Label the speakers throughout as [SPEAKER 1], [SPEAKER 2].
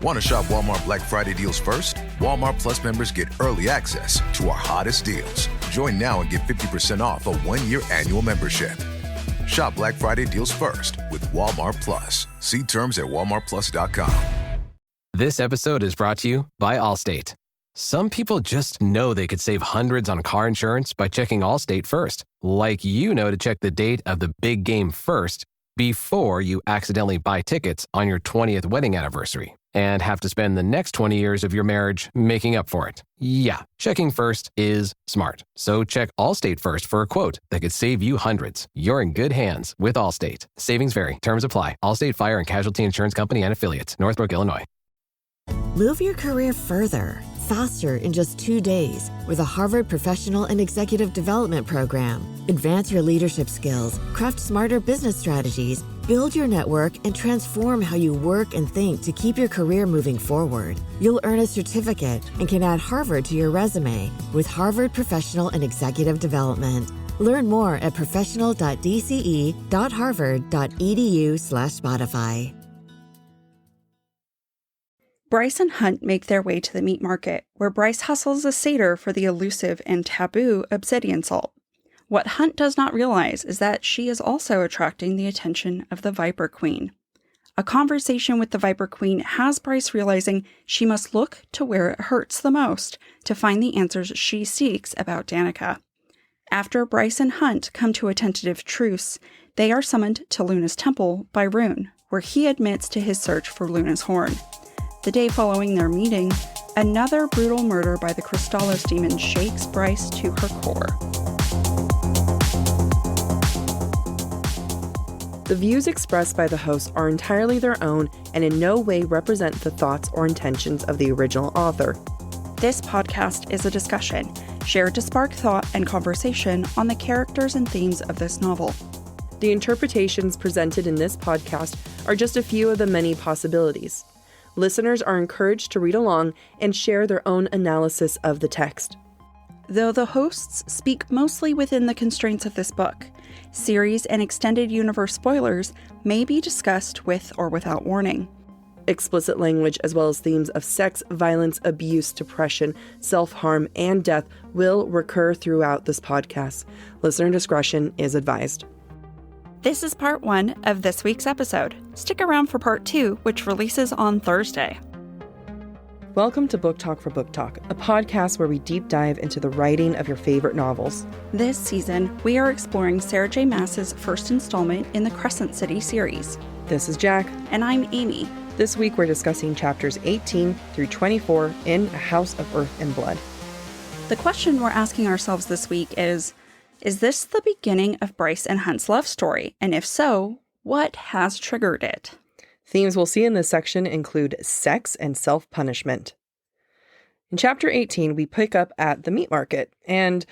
[SPEAKER 1] Want to shop Walmart Black Friday deals first? Walmart Plus members get early access to our hottest deals. Join now and get 50% off a 1-year annual membership. Shop Black Friday deals first with Walmart Plus. See terms at walmartplus.com.
[SPEAKER 2] This episode is brought to you by Allstate. Some people just know they could save hundreds on car insurance by checking Allstate first. Like to check the date of the big game first before you accidentally buy tickets on your 20th wedding anniversary and have to spend the next 20 years of your marriage making up for it. Yeah, checking first is smart. So check Allstate first for a quote that could save you hundreds. You're in good hands with Allstate. Savings vary. Terms apply. Allstate Fire and Casualty Insurance Company and Affiliates. Northbrook, Illinois.
[SPEAKER 3] Move your career further, faster in just 2 days with a Harvard Professional and Executive Development Program. Advance your leadership skills, craft smarter business strategies, build your network, and transform how you work and think to keep your career moving forward. You'll earn a certificate and can add Harvard to your resume with Harvard Professional and Executive Development. Learn more at professional.dce.harvard.edu/Spotify.
[SPEAKER 4] Bryce and Hunt make their way to the meat market, where Bryce hustles a satyr for the elusive and taboo obsidian salt. What Hunt does not realize is that she is also attracting the attention of the Viper Queen. A conversation with the Viper Queen has Bryce realizing she must look to where it hurts the most to find the answers she seeks about Danika. After Bryce and Hunt come to a tentative truce, they are summoned to Luna's temple by Ruhn, where he admits to his search for Luna's horn. The day following their meeting, another brutal murder by the kristallos demon shakes Bryce to her core.
[SPEAKER 5] The views expressed by the hosts are entirely their own and in no way represent the thoughts or intentions of the original author.
[SPEAKER 4] This podcast is a discussion shared to spark thought and conversation on the characters and themes of this novel.
[SPEAKER 5] The interpretations presented in this podcast are just a few of the many possibilities. Listeners are encouraged to read along and share their own analysis of the text.
[SPEAKER 4] Though the hosts speak mostly within the constraints of this book, series and extended universe spoilers may be discussed with or without warning.
[SPEAKER 5] Explicit language as well as themes of sex, violence, abuse, depression, self-harm, and death will recur throughout this podcast. Listener discretion is advised.
[SPEAKER 4] This is part 1 of this week's episode. Stick around for part 2, which releases on Thursday.
[SPEAKER 5] Welcome to Book Talk for Book Talk, a podcast where we deep dive into the writing of your favorite novels.
[SPEAKER 4] This season, we are exploring Sara J Maas's first installment in the Crescent City series.
[SPEAKER 5] This is Jac.
[SPEAKER 4] And I'm Amy.
[SPEAKER 5] This week we're discussing chapters 18 through 24 in A House of Earth and Blood.
[SPEAKER 4] The question we're asking ourselves this week is this the beginning of Bryce and Hunt's love story? And if so, what has triggered it?
[SPEAKER 5] Themes we'll see in this section include sex and self-punishment. In chapter 18, we pick up at the meat market, and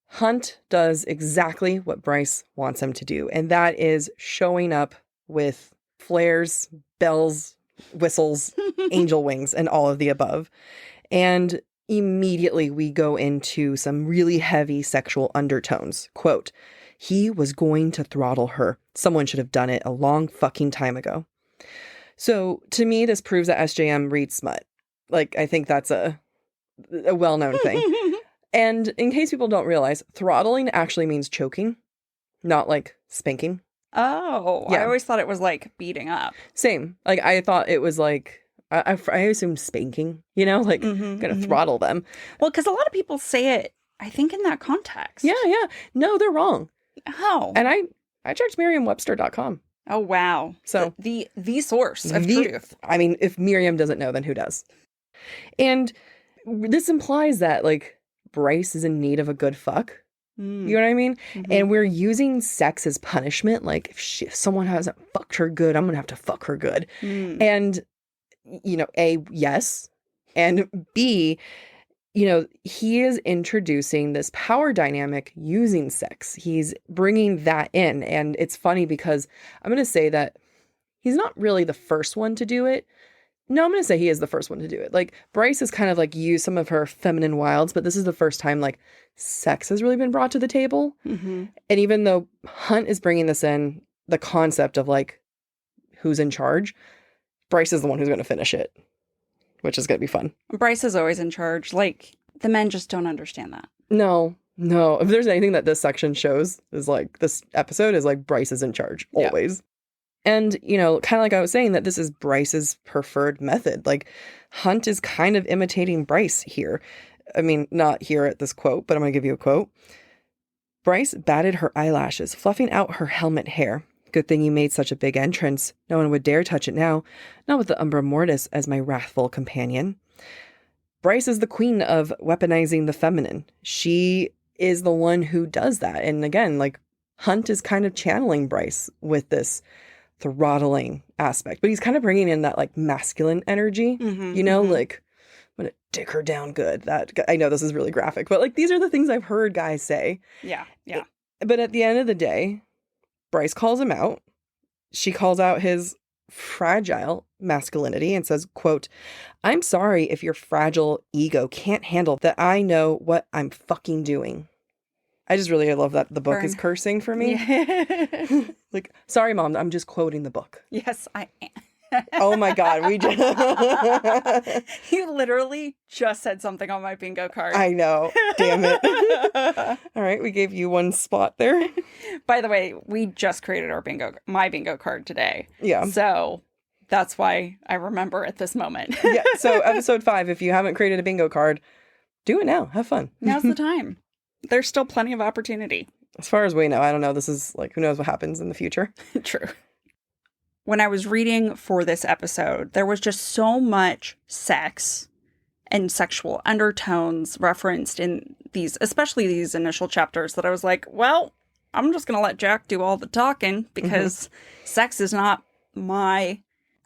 [SPEAKER 5] Hunt does exactly what Bryce wants him to do, and that is showing up with flares, bells, whistles, angel wings, and all of the above. And immediately we go into some really heavy sexual undertones. Quote, "He was going to throttle her. Someone should have done it a long fucking time ago." So to me, this proves that SJM reads smut. Like, I think that's a well-known thing. And in case people don't realize, throttling actually means choking, not like spanking.
[SPEAKER 4] Oh, yeah. I always thought it was like beating up.
[SPEAKER 5] Same. Like, I thought it was like, I assumed spanking, like gonna throttle them.
[SPEAKER 4] Well, because a lot of people say it, I think, in that context.
[SPEAKER 5] Yeah. No, they're wrong.
[SPEAKER 4] Oh.
[SPEAKER 5] And I checked Merriam-Webster.com.
[SPEAKER 4] Oh, wow.
[SPEAKER 5] So
[SPEAKER 4] the source of truth.
[SPEAKER 5] I mean, if Merriam doesn't know, then who does? And this implies that, like, Bryce is in need of a good fuck. You know what I mean? Mm-hmm. And we're using sex as punishment. Like, if someone hasn't fucked her good, I'm going to have to fuck her good. And, A, yes. And B, he is introducing this power dynamic using sex. He's bringing that in. And it's funny because I'm going to say that he's not really the first one to do it. No, I'm going to say he is the first one to do it. Like, Bryce has kind of like used some of her feminine wilds, but this is the first time like sex has really been brought to the table. Mm-hmm. And even though Hunt is bringing this in, the concept of like who's in charge, Bryce is the one who's going to finish it. which is going to be fun.
[SPEAKER 4] Bryce is always in charge. Like, the men just don't understand that.
[SPEAKER 5] No. If there's anything that this section shows is like, this episode is like Bryce is in charge always. And, you know, kind of like I was saying, that this is Bryce's preferred method. Like, Hunt is kind of imitating Bryce here. I mean, not here at this quote, but I'm going to give you a quote. Bryce batted her eyelashes, fluffing out her helmet hair. Good thing you made such a big entrance. No one would dare touch it now, not with the Umbra Mortis as my wrathful companion. Bryce is the queen of weaponizing the feminine. She is the one who does that. And again, like, Hunt is kind of channeling Bryce with this throttling aspect, but he's kind of bringing in that like masculine energy, you know, like, I'm gonna dick her down good. That, I know this is really graphic, but like, these are the things I've heard guys say.
[SPEAKER 4] Yeah.
[SPEAKER 5] But at the end of the day, Bryce calls him out. She calls out his fragile masculinity and says, quote, I'm sorry if your fragile ego can't handle that I know what I'm fucking doing. I just really love that the book is cursing for me. Yeah. Like, sorry, Mom, I'm just quoting the book.
[SPEAKER 4] Yes, I am.
[SPEAKER 5] Oh my God, we just...
[SPEAKER 4] You literally just said something on my bingo card.
[SPEAKER 5] I know. Damn it. All right, we gave you one spot there.
[SPEAKER 4] By the way, we just created my bingo card today.
[SPEAKER 5] Yeah.
[SPEAKER 4] So that's why I remember at this moment.
[SPEAKER 5] Yeah, so episode 5, if you haven't created a bingo card, do it now. Have fun.
[SPEAKER 4] Now's the time. There's still plenty of opportunity.
[SPEAKER 5] As far as we know, I don't know. This is like, who knows what happens in the future.
[SPEAKER 4] True. When I was reading for this episode, there was just so much sex and sexual undertones referenced in these, especially these initial chapters, that I was like, well, I'm just going to let Jac do all the talking because sex is not my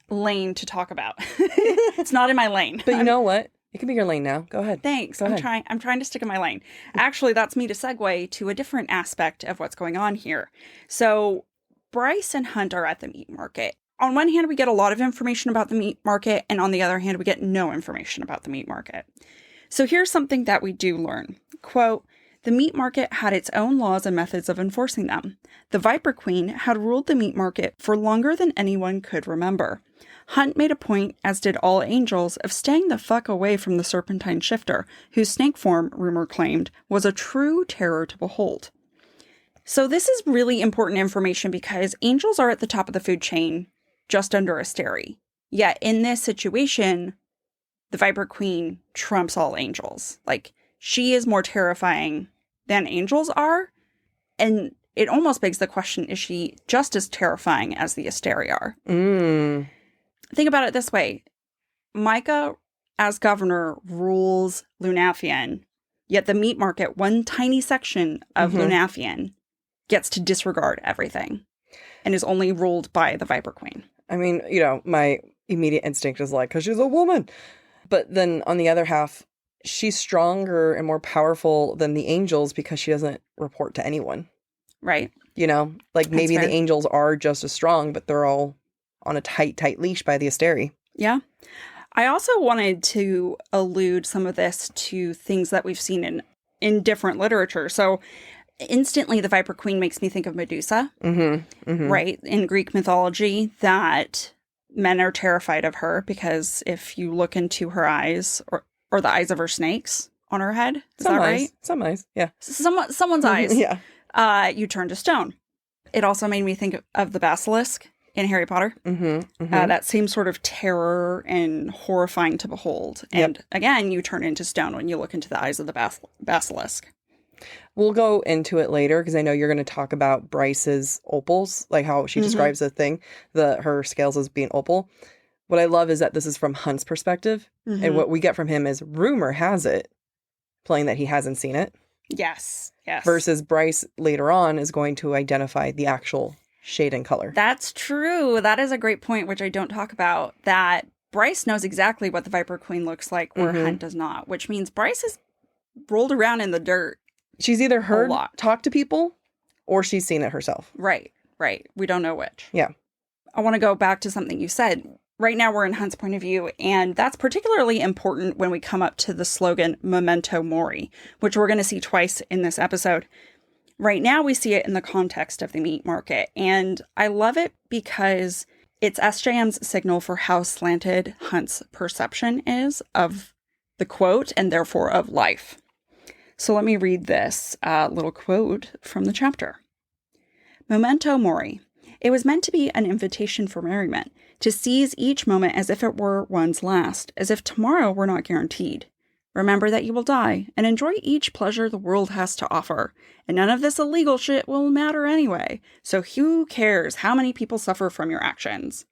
[SPEAKER 4] lane to talk about. It's not in my lane.
[SPEAKER 5] But you know what? It can be your lane now. Go ahead.
[SPEAKER 4] Thanks.
[SPEAKER 5] Go ahead.
[SPEAKER 4] I'm trying to stick in my lane. Actually, that's me to segue to a different aspect of what's going on here. So Bryce and Hunt are at the meat market. On one hand, we get a lot of information about the meat market, and on the other hand, we get no information about the meat market. So here's something that we do learn. Quote, the meat market had its own laws and methods of enforcing them. The Viper Queen had ruled the meat market for longer than anyone could remember. Hunt made a point, as did all angels, of staying the fuck away from the serpentine shifter, whose snake form, rumor claimed, was a true terror to behold. So this is really important information because angels are at the top of the food chain, just under Asteri. Yet in this situation, the Viper Queen trumps all angels. Like, she is more terrifying than angels are, and it almost begs the question, is she just as terrifying as the Asteri are? Think about it this way. Micah, as governor, rules Lunathian, yet the meat market, one tiny section of Lunathian, gets to disregard everything and is only ruled by the Viper Queen.
[SPEAKER 5] I mean, you know, my immediate instinct is like, because she's a woman. But then on the other half, she's stronger and more powerful than the angels because she doesn't report to anyone.
[SPEAKER 4] Right.
[SPEAKER 5] You know, like maybe the angels are just as strong, but they're all on a tight leash by the Asteri.
[SPEAKER 4] Yeah. I also wanted to allude some of this to things that we've seen in different literature. So instantly, the Viper Queen makes me think of Medusa, right? In Greek mythology, that men are terrified of her because if you look into her eyes or the eyes of her snakes on her head, is that right? Some eyes,
[SPEAKER 5] yeah.
[SPEAKER 4] Someone's eyes,
[SPEAKER 5] yeah.
[SPEAKER 4] You turn to stone. It also made me think of the basilisk in Harry Potter. That same sort of terror and horrifying to behold. And again, you turn into stone when you look into the eyes of the basilisk.
[SPEAKER 5] We'll go into it later because I know you're going to talk about Bryce's opals, like how she describes the thing, her scales as being opal. What I love is that this is from Hunt's perspective. And what we get from him is rumor has it, playing that he hasn't seen it.
[SPEAKER 4] Yes.
[SPEAKER 5] Versus Bryce later on is going to identify the actual shade and color.
[SPEAKER 4] That's true. That is a great point, which I don't talk about, that Bryce knows exactly what the Viper Queen looks like where Hunt does not, which means Bryce is rolled around in the dirt.
[SPEAKER 5] She's either heard talk to people or she's seen it herself.
[SPEAKER 4] Right. We don't know which.
[SPEAKER 5] Yeah.
[SPEAKER 4] I want to go back to something you said. Right now we're in Hunt's point of view, and that's particularly important when we come up to the slogan Memento Mori, which we're going to see twice in this episode. Right now we see it in the context of the meat market, and I love it because It's SJM's signal for how slanted Hunt's perception is of the quote and therefore of life. So let me read this little quote from the chapter. Memento mori. It was meant to be an invitation for merriment, to seize each moment as if it were one's last, as if tomorrow were not guaranteed. Remember that you will die, and enjoy each pleasure the world has to offer. And none of this illegal shit will matter anyway. So who cares how many people suffer from your actions?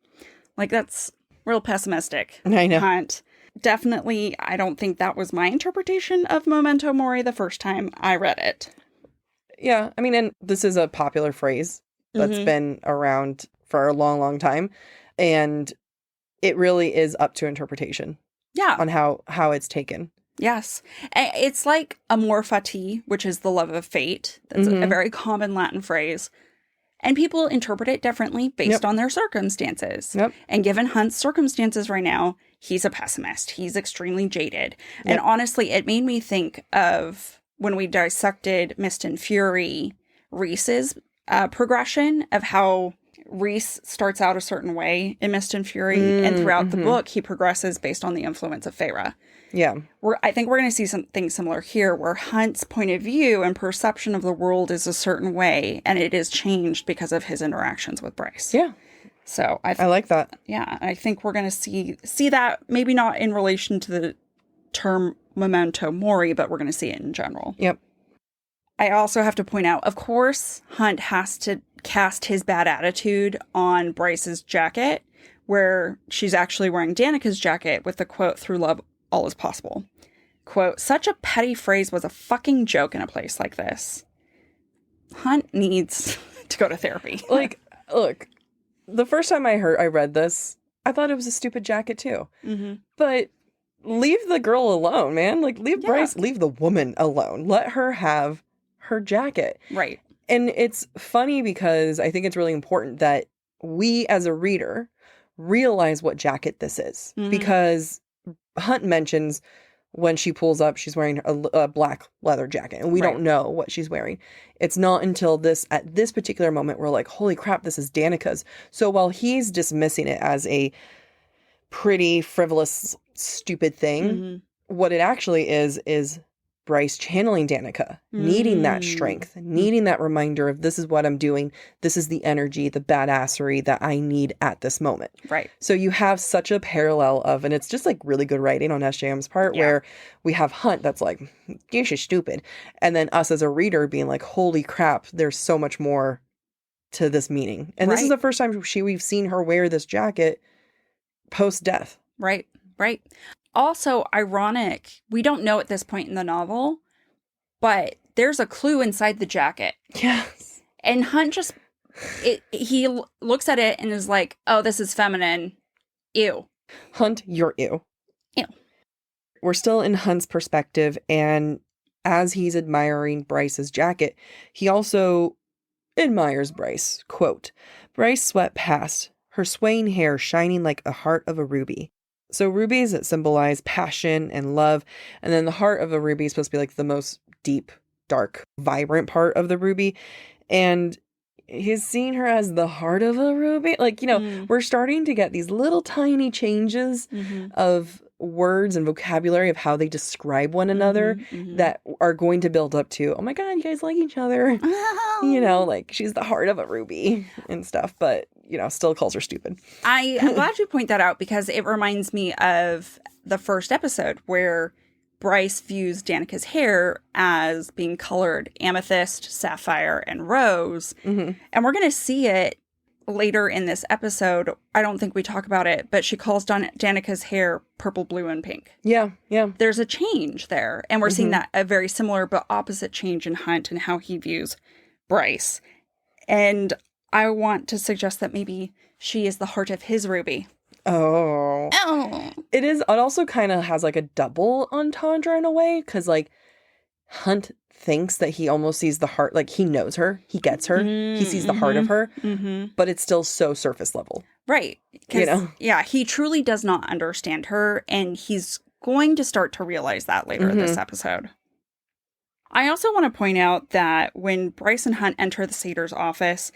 [SPEAKER 4] Like, that's real pessimistic.
[SPEAKER 5] I know.
[SPEAKER 4] Hunt. Definitely, I don't think that was my interpretation of Memento Mori the first time I read it.
[SPEAKER 5] Yeah, I mean, and this is a popular phrase that's been around for a long, long time. And it really is up to interpretation.
[SPEAKER 4] Yeah.
[SPEAKER 5] On how it's taken.
[SPEAKER 4] Yes. It's like amor fati, which is the love of fate. That's a very common Latin phrase. And people interpret it differently based on their circumstances. Yep. And given Hunt's circumstances right now, he's a pessimist. He's extremely jaded. Yep. And honestly, it made me think of when we dissected Mist and Fury, Rhys's progression of how Rhys starts out a certain way in Mist and Fury, and throughout the book, he progresses based on the influence of Feyre.
[SPEAKER 5] Yeah.
[SPEAKER 4] I think we're going to see something similar here, where Hunt's point of view and perception of the world is a certain way, and it is changed because of his interactions with Bryce.
[SPEAKER 5] Yeah.
[SPEAKER 4] So
[SPEAKER 5] I like that.
[SPEAKER 4] Yeah, I think we're going to see that, maybe not in relation to the term memento mori, but we're going to see it in general.
[SPEAKER 5] Yep.
[SPEAKER 4] I also have to point out, of course, Hunt has to cast his bad attitude on Bryce's jacket, where she's actually wearing Danika's jacket with the quote, "Through love, all is possible." Quote, "Such a petty phrase was a fucking joke in a place like this." Hunt needs to go to therapy.
[SPEAKER 5] Like, look, the first time I read this, I thought it was a stupid jacket too. Mm-hmm. But leave the girl alone, man. Like, leave Bryce, leave the woman alone. Let her have her jacket.
[SPEAKER 4] Right.
[SPEAKER 5] And it's funny because I think it's really important that we as a reader realize what jacket this is. Mm-hmm. Because Hunt mentions when she pulls up, she's wearing a black leather jacket, and we don't know what she's wearing. It's not until at this particular moment, we're like, holy crap, this is Danika's. So while he's dismissing it as a pretty frivolous, stupid thing, what it actually is Bryce channeling Danika, needing that strength, needing that reminder of this is what I'm doing. This is the energy, the badassery that I need at this moment.
[SPEAKER 4] Right.
[SPEAKER 5] So you have such a parallel of, and it's just like really good writing on SJM's part, where we have Hunt that's like, you're just stupid. And then us as a reader being like, holy crap, there's so much more to this meaning. And this is the first time we've seen her wear this jacket post-death.
[SPEAKER 4] Right. Right. Also, ironic, we don't know at this point in the novel, but there's a clue inside the jacket.
[SPEAKER 5] Yes.
[SPEAKER 4] And Hunt just, he looks at it and is like, oh, this is feminine. Ew.
[SPEAKER 5] Hunt, you're ew.
[SPEAKER 4] Ew.
[SPEAKER 5] We're still in Hunt's perspective, and as he's admiring Bryce's jacket, he also admires Bryce. Quote, "Bryce swept past, her swaying hair shining like the heart of a ruby." So rubies that symbolize passion and love. And then the heart of a ruby is supposed to be like the most deep, dark, vibrant part of the ruby. And he's seeing her as the heart of a ruby. Like, we're starting to get these little tiny changes of words and vocabulary of how they describe one another that are going to build up to, oh my God, you guys like each other. Oh. Like she's the heart of a ruby and stuff. But still calls her stupid.
[SPEAKER 4] I'm glad you point that out, because it reminds me of the first episode where Bryce views Danika's hair as being colored amethyst, sapphire, and rose. Mm-hmm. And we're going to see it later in this episode. I don't think we talk about it, but she calls Danika's hair purple, blue, and pink.
[SPEAKER 5] Yeah, yeah.
[SPEAKER 4] There's a change there. And we're seeing that a very similar but opposite change in Hunt and how he views Bryce. And I want to suggest that maybe she is the heart of his ruby.
[SPEAKER 5] Oh. It is. It also kind of has like a double entendre in a way, because like Hunt thinks that he almost sees the heart, like he knows her, he gets her, he sees the heart of her, but it's still so surface level.
[SPEAKER 4] Right. Yeah, he truly does not understand her, and he's going to start to realize that later in this episode. I also want to point out that when Bryce and Hunt enter the satyr's office,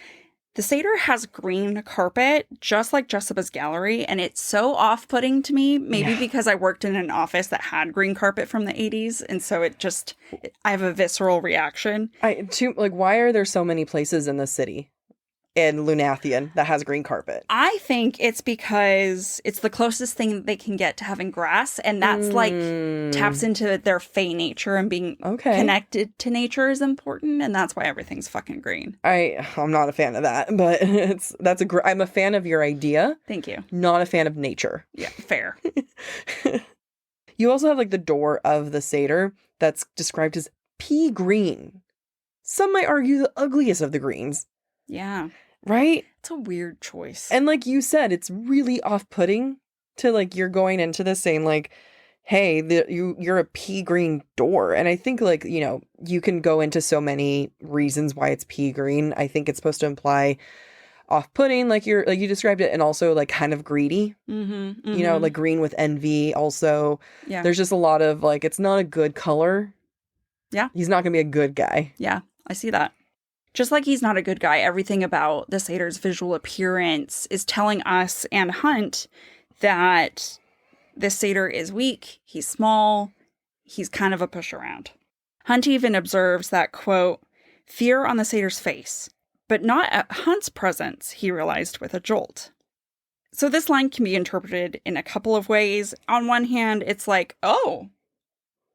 [SPEAKER 4] The satyr has green carpet, just like Jessica's gallery, and it's so off-putting to me, maybe because I worked in an office that had green carpet from the 80s, and so I have a visceral reaction.
[SPEAKER 5] Why are there so many places in the city in Lunathian that has green carpet? I
[SPEAKER 4] think it's because it's the closest thing that they can get to having grass, and that's taps into their fey nature, and being connected to nature is important, and that's why everything's fucking green.
[SPEAKER 5] I'm not a fan of that, but I'm a fan of your idea.
[SPEAKER 4] Thank you.
[SPEAKER 5] Not a fan of nature.
[SPEAKER 4] Yeah, fair.
[SPEAKER 5] You also have the door of the satyr that's described as pea green. Some might argue the ugliest of the greens.
[SPEAKER 4] Yeah.
[SPEAKER 5] Right?
[SPEAKER 4] It's a weird choice.
[SPEAKER 5] And like you said, it's really off-putting to you're going into this saying hey, you're a pea green door. And I think you can go into so many reasons why it's pea green. I think it's supposed to imply off-putting, you described it, and also kind of greedy. Mm-hmm, mm-hmm. Green with envy also. Yeah. There's just a lot of it's not a good color.
[SPEAKER 4] Yeah.
[SPEAKER 5] He's not going to be a good guy.
[SPEAKER 4] Yeah, I see that. Just like he's not a good guy, everything about the satyr's visual appearance is telling us and Hunt that this satyr is weak, he's small, he's kind of a push around. Hunt even observes that, quote, fear on the satyr's face, but not at Hunt's presence, he realized with a jolt. So this line can be interpreted in a couple of ways. On one hand, it's oh,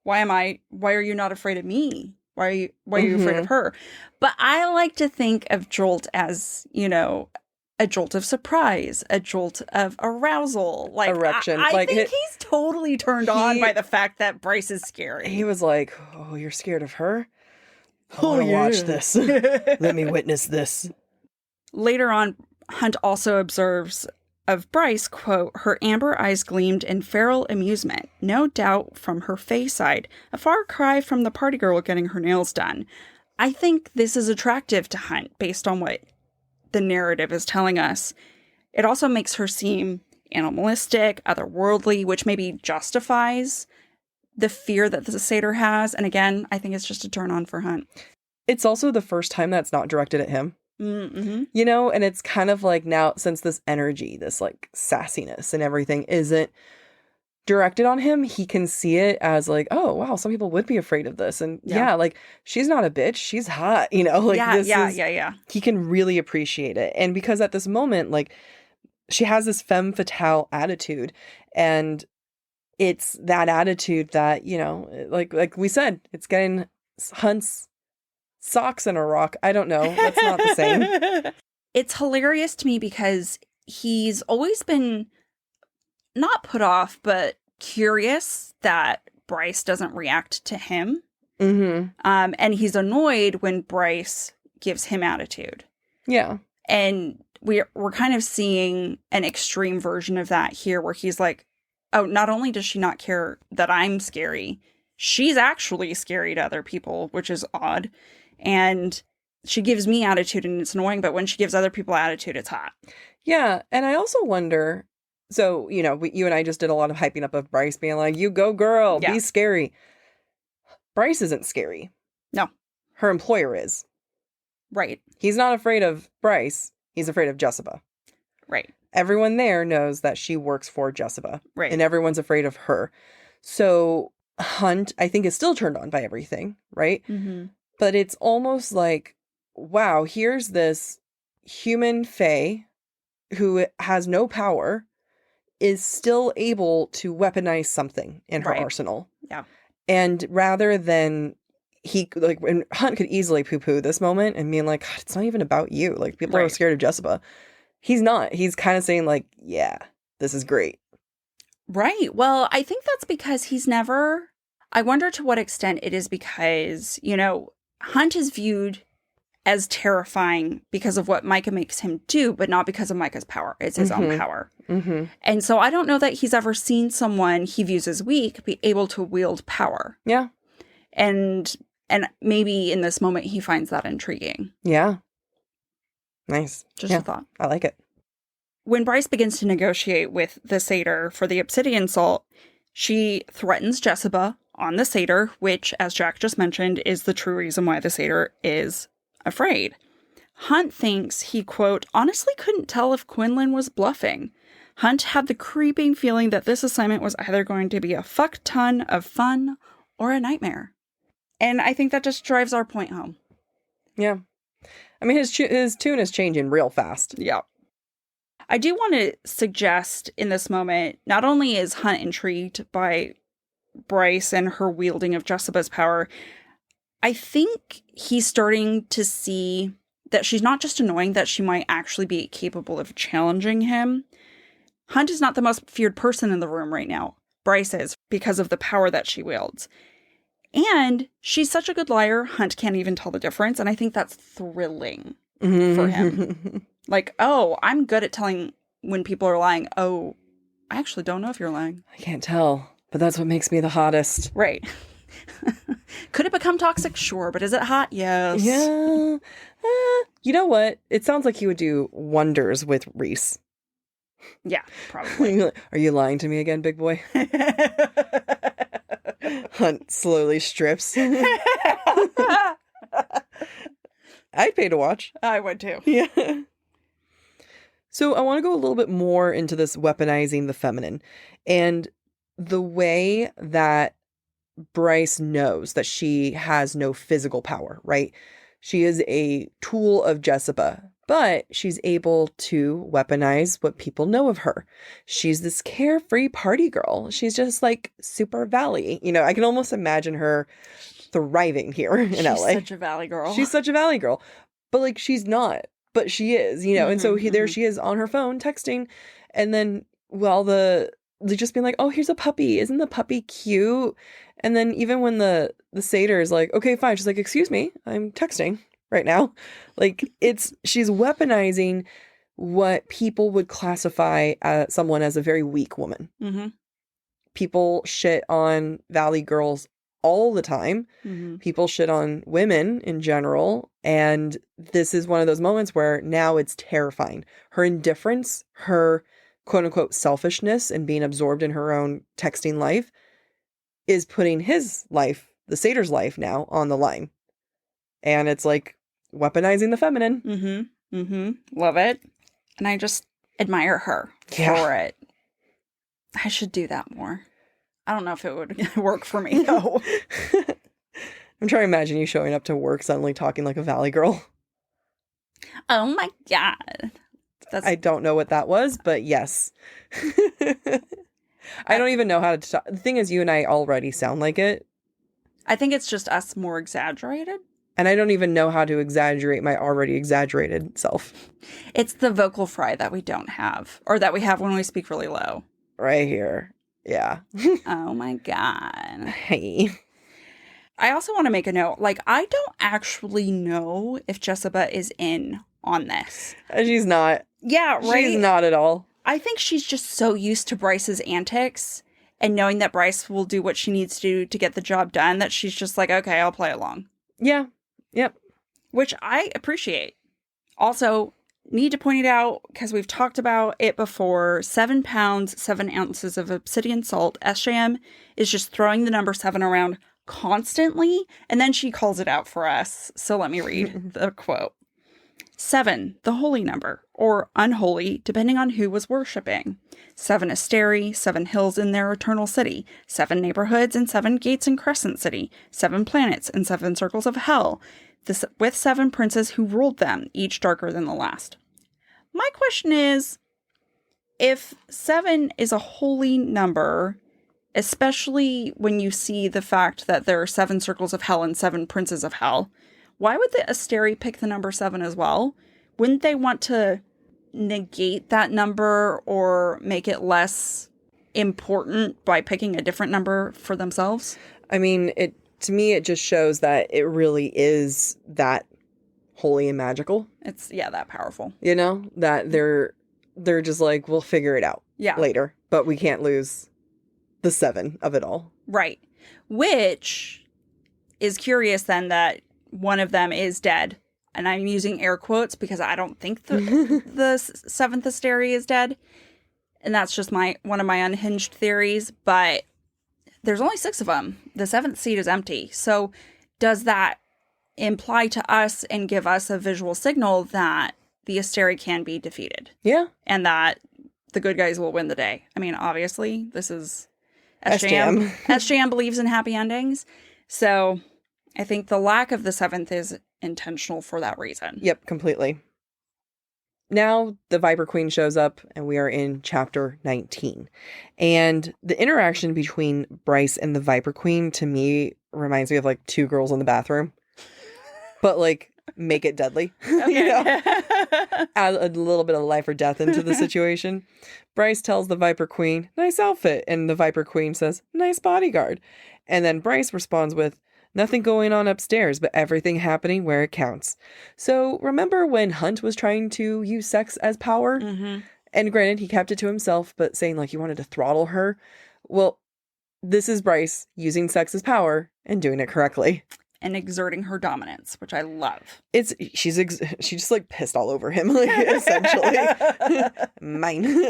[SPEAKER 4] why are you not afraid of me? Why are you afraid of her? But I like to think of jolt as, a jolt of surprise, a jolt of arousal.
[SPEAKER 5] Erection.
[SPEAKER 4] I think he's totally turned on by the fact that Bryce is scary.
[SPEAKER 5] He was oh, you're scared of her? I want to watch this. Let me witness this.
[SPEAKER 4] Later on, Hunt also observes of Bryce, quote, her amber eyes gleamed in feral amusement, no doubt from her fey side, a far cry from the party girl getting her nails done. I think this is attractive to Hunt based on what the narrative is telling us. It also makes her seem animalistic, otherworldly, which maybe justifies the fear that the satyr has. And again, I think it's just a turn on for Hunt.
[SPEAKER 5] It's also the first time that's not directed at him.
[SPEAKER 4] Mm-hmm.
[SPEAKER 5] And it's kind of now, since this energy, this sassiness and everything isn't directed on him, he can see it as oh, wow, some people would be afraid of this. And she's not a bitch, she's hot,
[SPEAKER 4] Yeah.
[SPEAKER 5] He can really appreciate it. And because at this moment, she has this femme fatale attitude, and it's that attitude that, like we said, it's getting Hunt's socks in a rock. I don't know. That's not the same.
[SPEAKER 4] It's hilarious to me because he's always been not put off, but curious that Bryce doesn't react to him.
[SPEAKER 5] Mm-hmm.
[SPEAKER 4] And he's annoyed when Bryce gives him attitude.
[SPEAKER 5] Yeah.
[SPEAKER 4] And we're kind of seeing an extreme version of that here, where he's oh, not only does she not care that I'm scary, she's actually scary to other people, which is odd. And she gives me attitude and it's annoying, but when she gives other people attitude, it's hot.
[SPEAKER 5] Yeah. And I also wonder, so, you and I just did a lot of hyping up of Bryce being you go girl, be scary. Bryce isn't scary.
[SPEAKER 4] No.
[SPEAKER 5] Her employer is.
[SPEAKER 4] Right.
[SPEAKER 5] He's not afraid of Bryce. He's afraid of Jessica.
[SPEAKER 4] Right.
[SPEAKER 5] Everyone there knows that she works for Jessica.
[SPEAKER 4] Right.
[SPEAKER 5] And everyone's afraid of her. So Hunt, I think, is still turned on by everything. Right.
[SPEAKER 4] Mm-hmm.
[SPEAKER 5] But it's almost wow, here's this human fae who has no power, is still able to weaponize something in her arsenal.
[SPEAKER 4] Yeah.
[SPEAKER 5] And rather than when Hunt could easily poo-poo this moment and being God, it's not even about you. People are scared of Jessica. He's not. He's kind of saying yeah, this is great.
[SPEAKER 4] Right. Well, I think that's because I wonder to what extent it is because, Hunt is viewed as terrifying because of what Micah makes him do, but not because of Micah's power. It's his own power.
[SPEAKER 5] Mm-hmm.
[SPEAKER 4] And so I don't know that he's ever seen someone he views as weak be able to wield power.
[SPEAKER 5] Yeah.
[SPEAKER 4] And maybe in this moment he finds that intriguing.
[SPEAKER 5] Yeah. Nice.
[SPEAKER 4] Just a thought.
[SPEAKER 5] I like it.
[SPEAKER 4] When Bryce begins to negotiate with the satyr for the obsidian salt, she threatens Jessica on the satyr, which, as Jack just mentioned, is the true reason why the satyr is afraid. Hunt thinks he, quote, honestly couldn't tell if Quinlan was bluffing. Hunt had the creeping feeling that this assignment was either going to be a fuck ton of fun or a nightmare. And I think that just drives our point home.
[SPEAKER 5] Yeah. I mean, his tune is changing real fast.
[SPEAKER 4] Yeah. I do want to suggest in this moment, not only is Hunt intrigued by Bryce and her wielding of Jessica's power, I think he's starting to see that she's not just annoying, that she might actually be capable of challenging him. Hunt is not the most feared person in the room right now. Bryce is, because of the power that she wields. And she's such a good liar, Hunt can't even tell the difference. And I think that's thrilling for him. Like, oh, I'm good at telling when people are lying. Oh, I actually don't know if you're lying.
[SPEAKER 5] I can't tell, but that's what makes me the hottest.
[SPEAKER 4] Right. Could it become toxic? Sure. But is it hot? Yes.
[SPEAKER 5] Yeah. You know what? It sounds like he would do wonders with Reese.
[SPEAKER 4] Yeah, probably.
[SPEAKER 5] Are you lying to me again, big boy? Hunt slowly strips. I'd pay to watch.
[SPEAKER 4] I would too.
[SPEAKER 5] Yeah. So I want to go a little bit more into this weaponizing the feminine and the way that Bryce knows that she has no physical power, right? She is a tool of Jessica, but she's able to weaponize what people know of her. She's this carefree party girl. She's just like super valley. You know, I can almost imagine her thriving here in LA.
[SPEAKER 4] She's such a valley girl.
[SPEAKER 5] She's such a valley girl. But like, she's not. But she is, you know. And so there she is on her phone texting. And then, well, they just being like, oh, here's a puppy. Isn't the puppy cute? And then even when the satyr is like, okay, fine. She's like, excuse me, I'm texting right now. Like, she's weaponizing what people would classify someone as a very weak woman. Mm-hmm. People shit on valley girls all the time. Mm-hmm. People shit on women in general. And this is one of those moments where now it's terrifying. Her indifference, her quote unquote selfishness and being absorbed in her own texting life is putting his life, the satyr's life now on the line. And it's like weaponizing the feminine.
[SPEAKER 4] Mm-hmm. Mm-hmm. Love it. And I just admire her for it. I should do that more. I don't know if it would work for me, though.
[SPEAKER 5] I'm trying to imagine you showing up to work suddenly talking like a valley girl.
[SPEAKER 4] Oh my God.
[SPEAKER 5] I don't know what that was, but yes. I don't even know how to talk. The thing is, you and I already sound like it.
[SPEAKER 4] I think it's just us more exaggerated.
[SPEAKER 5] And I don't even know how to exaggerate my already exaggerated self.
[SPEAKER 4] It's the vocal fry that we don't have, or that we have when we speak really low.
[SPEAKER 5] Right here. Yeah.
[SPEAKER 4] Oh my God.
[SPEAKER 5] Hey.
[SPEAKER 4] I also want to make a note. Like, I don't actually know if Jessica is in on this.
[SPEAKER 5] She's not.
[SPEAKER 4] Yeah, right?
[SPEAKER 5] She's not at all.
[SPEAKER 4] I think she's just so used to Bryce's antics and knowing that Bryce will do what she needs to get the job done that she's just like, okay, I'll play along.
[SPEAKER 5] Yeah. Yep.
[SPEAKER 4] Which I appreciate. Also, need to point it out, because we've talked about it before, 7 pounds, 7 ounces of obsidian salt. SJM is just throwing the number 7 around constantly, and then she calls it out for us. So let me read the quote. 7, the holy number, or unholy, depending on who was worshipping. 7 asteri, 7 hills in their eternal city, 7 neighborhoods and 7 gates in Crescent City, 7 planets and 7 circles of hell, with 7 princes who ruled them, each darker than the last. My question is, if 7 is a holy number, especially when you see the fact that there are 7 circles of hell and 7 princes of hell, why would the Asteri pick the number 7 as well? Wouldn't they want to negate that number or make it less important by picking a different number for themselves? I mean, to me, it just shows that it really is that holy and magical. It's, that powerful. You know, that they're just like, we'll figure it out later, but we can't lose the 7 of it all. Right. Which is curious then that one of them is dead. And I'm using air quotes because I don't think the 7th Asteri is dead. And that's just one of my unhinged theories. But there's only 6 of them. The 7th seat is empty. So does that imply to us and give us a visual signal that the Asteri can be defeated.
[SPEAKER 5] Yeah.
[SPEAKER 4] And that the good guys will win the day. I mean, obviously, this is
[SPEAKER 5] SJM.
[SPEAKER 4] SJM believes in happy endings. So I think the lack of the seventh is intentional for that reason.
[SPEAKER 5] Yep, completely. Now the Viper Queen shows up and we are in chapter 19. And the interaction between Bryce and the Viper Queen to me reminds me of like two girls in the bathroom. But like make it deadly.
[SPEAKER 4] Okay.
[SPEAKER 5] You know? Add a little bit of life or death into the situation. Bryce tells the Viper Queen, nice outfit. And the Viper Queen says, nice bodyguard. And then Bryce responds with, nothing going on upstairs, but everything happening where it counts. So remember when Hunt was trying to use sex as power?
[SPEAKER 4] Mm-hmm.
[SPEAKER 5] And granted, he kept it to himself, but saying like he wanted to throttle her. Well, this is Bryce using sex as power and doing it correctly.
[SPEAKER 4] And exerting her dominance, which I love.
[SPEAKER 5] She's just like pissed all over him, like essentially. Mine.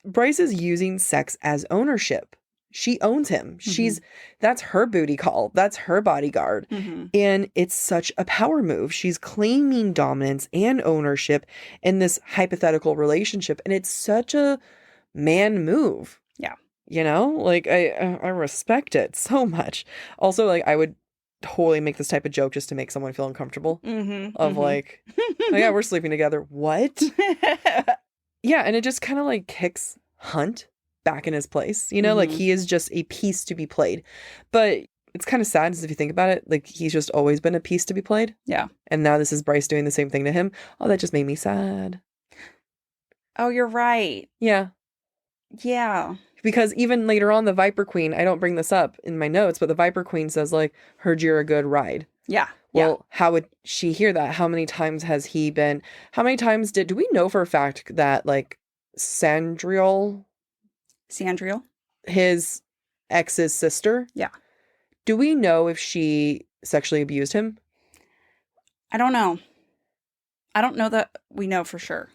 [SPEAKER 5] Bryce is using sex as ownership. She owns him.
[SPEAKER 4] Mm-hmm.
[SPEAKER 5] That's her booty call. That's her bodyguard.
[SPEAKER 4] Mm-hmm.
[SPEAKER 5] And it's such a power move. She's claiming dominance and ownership in this hypothetical relationship. And it's such a man move.
[SPEAKER 4] Yeah.
[SPEAKER 5] You know, like I respect it so much. Also, like I would totally make this type of joke just to make someone feel uncomfortable.
[SPEAKER 4] Mm-hmm.
[SPEAKER 5] Of
[SPEAKER 4] Mm-hmm.
[SPEAKER 5] like, oh yeah, we're sleeping together. What? Yeah. And it just kind of like kicks Hunt back in his place. You know, like he is just a piece to be played. But it's kind of sad if you think about it. Like he's just always been a piece to be played.
[SPEAKER 4] Yeah.
[SPEAKER 5] And now this is Bryce doing the same thing to him. Oh, that just made me sad.
[SPEAKER 4] Oh, you're right.
[SPEAKER 5] Yeah.
[SPEAKER 4] Yeah.
[SPEAKER 5] Because even later on, the Viper Queen, I don't bring this up in my notes, but the Viper Queen says like, heard you're a good ride.
[SPEAKER 4] Yeah.
[SPEAKER 5] Well, how would she hear that? How many times how many times do we know for a fact that like Sandriel, his ex's sister?
[SPEAKER 4] Yeah.
[SPEAKER 5] Do we know if she sexually abused him?
[SPEAKER 4] I don't know. I don't know that we know for sure.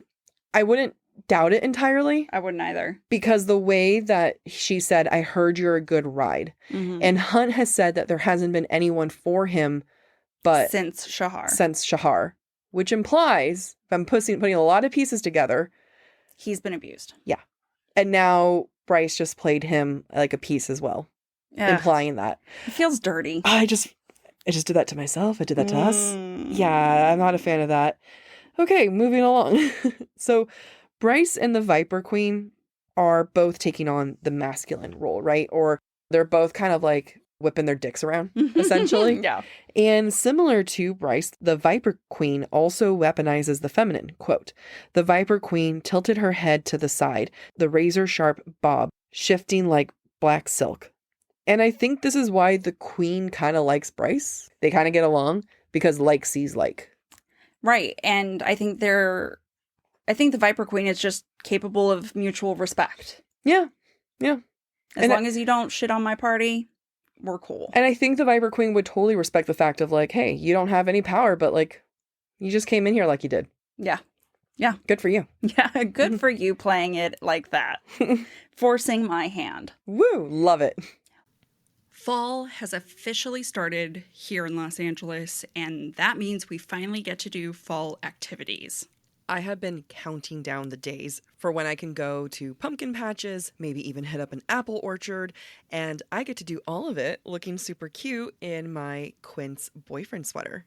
[SPEAKER 5] I wouldn't doubt it entirely.
[SPEAKER 4] I wouldn't either.
[SPEAKER 5] Because the way that she said, I heard you're a good ride.
[SPEAKER 4] Mm-hmm.
[SPEAKER 5] And Hunt has said that there hasn't been anyone for him but
[SPEAKER 4] since
[SPEAKER 5] Shahar. Which implies, if I'm putting a lot of pieces together,
[SPEAKER 4] he's been abused.
[SPEAKER 5] Yeah. And now Bryce just played him like a piece as well. Implying that.
[SPEAKER 4] It feels dirty.
[SPEAKER 5] I just did that to myself. I did that to us. Yeah, I'm not a fan of that. Okay, moving along. So Bryce and the Viper Queen are both taking on the masculine role, right? Or they're both kind of like whipping their dicks around, essentially.
[SPEAKER 4] Yeah.
[SPEAKER 5] And similar to Bryce, the Viper Queen also weaponizes the feminine. Quote, the Viper Queen tilted her head to the side, the razor-sharp bob shifting like black silk. And I think this is why the Queen kind of likes Bryce. They kind of get along because like sees like.
[SPEAKER 4] Right. And I think the Viper Queen is just capable of mutual respect.
[SPEAKER 5] Yeah. Yeah.
[SPEAKER 4] As long as you don't shit on my party, we're cool.
[SPEAKER 5] And I think the Viper Queen would totally respect the fact of like, hey, you don't have any power, but like, you just came in here like you did.
[SPEAKER 4] Yeah. Yeah.
[SPEAKER 5] Good for you.
[SPEAKER 4] Yeah. Good for you playing it like that. Forcing my hand.
[SPEAKER 5] Woo. Love it.
[SPEAKER 4] Fall has officially started here in Los Angeles, and that means we finally get to do fall activities.
[SPEAKER 5] I have been counting down the days for when I can go to pumpkin patches, maybe even hit up an apple orchard, and I get to do all of it looking super cute in my Quince boyfriend sweater.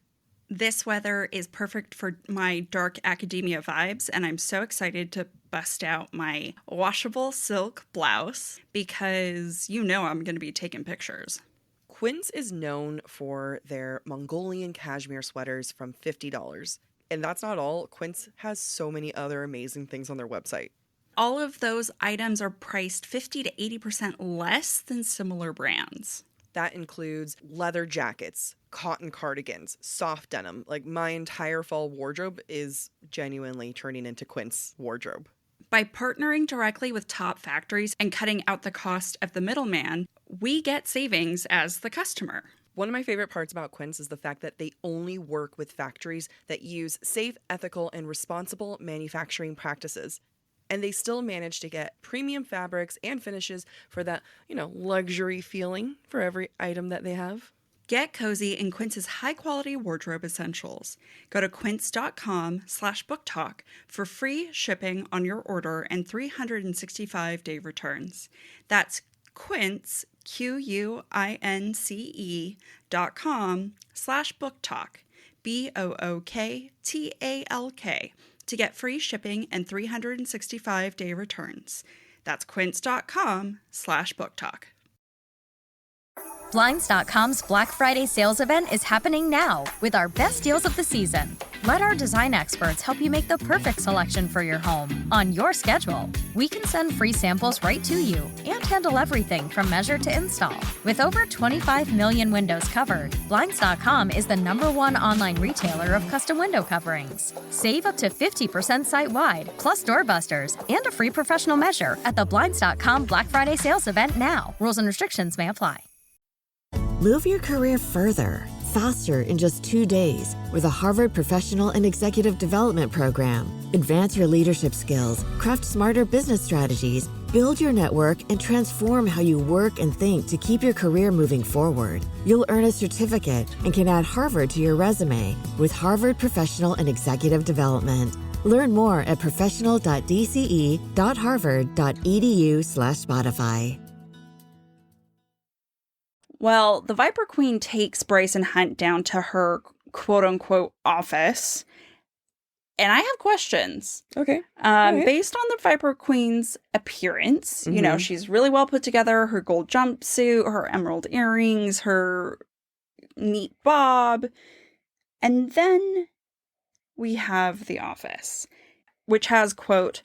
[SPEAKER 4] This weather is perfect for my dark academia vibes, and I'm so excited to bust out my washable silk blouse because you know I'm going to be taking pictures.
[SPEAKER 5] Quince is known for their Mongolian cashmere sweaters from $50. And that's not all. Quince has so many other amazing things on their website.
[SPEAKER 4] All of those items are priced 50 to 80% less than similar brands.
[SPEAKER 5] That includes leather jackets, cotton cardigans, soft denim. Like my entire fall wardrobe is genuinely turning into Quince wardrobe.
[SPEAKER 4] By partnering directly with top factories and cutting out the cost of the middleman, we get savings as the customer.
[SPEAKER 5] One of my favorite parts about Quince is the fact that they only work with factories that use safe, ethical, and responsible manufacturing practices. And they still manage to get premium fabrics and finishes for that, luxury feeling for every item that they have.
[SPEAKER 4] Get cozy in Quince's high-quality wardrobe essentials. Go to quince.com/booktalk for free shipping on your order and 365-day returns. That's Quince, QUINCE.com/booktalk, BOOKTALK, to get free shipping and 365-day returns. That's quince.com/booktalk.
[SPEAKER 6] Blinds.com's Black Friday sales event is happening now with our best deals of the season. Let our design experts help you make the perfect selection for your home on your schedule. We can send free samples right to you and handle everything from measure to install. With over 25 million windows covered, Blinds.com is the #1 online retailer of custom window coverings. Save up to 50% site-wide, plus doorbusters, and a free professional measure at the Blinds.com Black Friday sales event now. Rules and restrictions may apply.
[SPEAKER 3] Move your career further, faster in just 2 days with a Harvard Professional and Executive Development Program. Advance your leadership skills, craft smarter business strategies, build your network, and transform how you work and think to keep your career moving forward. You'll earn a certificate and can add Harvard to your resume with Harvard Professional and Executive Development. Learn more at professional.dce.harvard.edu/Spotify.
[SPEAKER 4] Well, the Viper Queen takes Bryce and Hunt down to her quote-unquote office, and I have questions.
[SPEAKER 5] Okay.
[SPEAKER 4] Based on the Viper Queen's appearance, you know, she's really well put together, her gold jumpsuit, her emerald earrings, her neat bob, and then we have the office, which has, quote,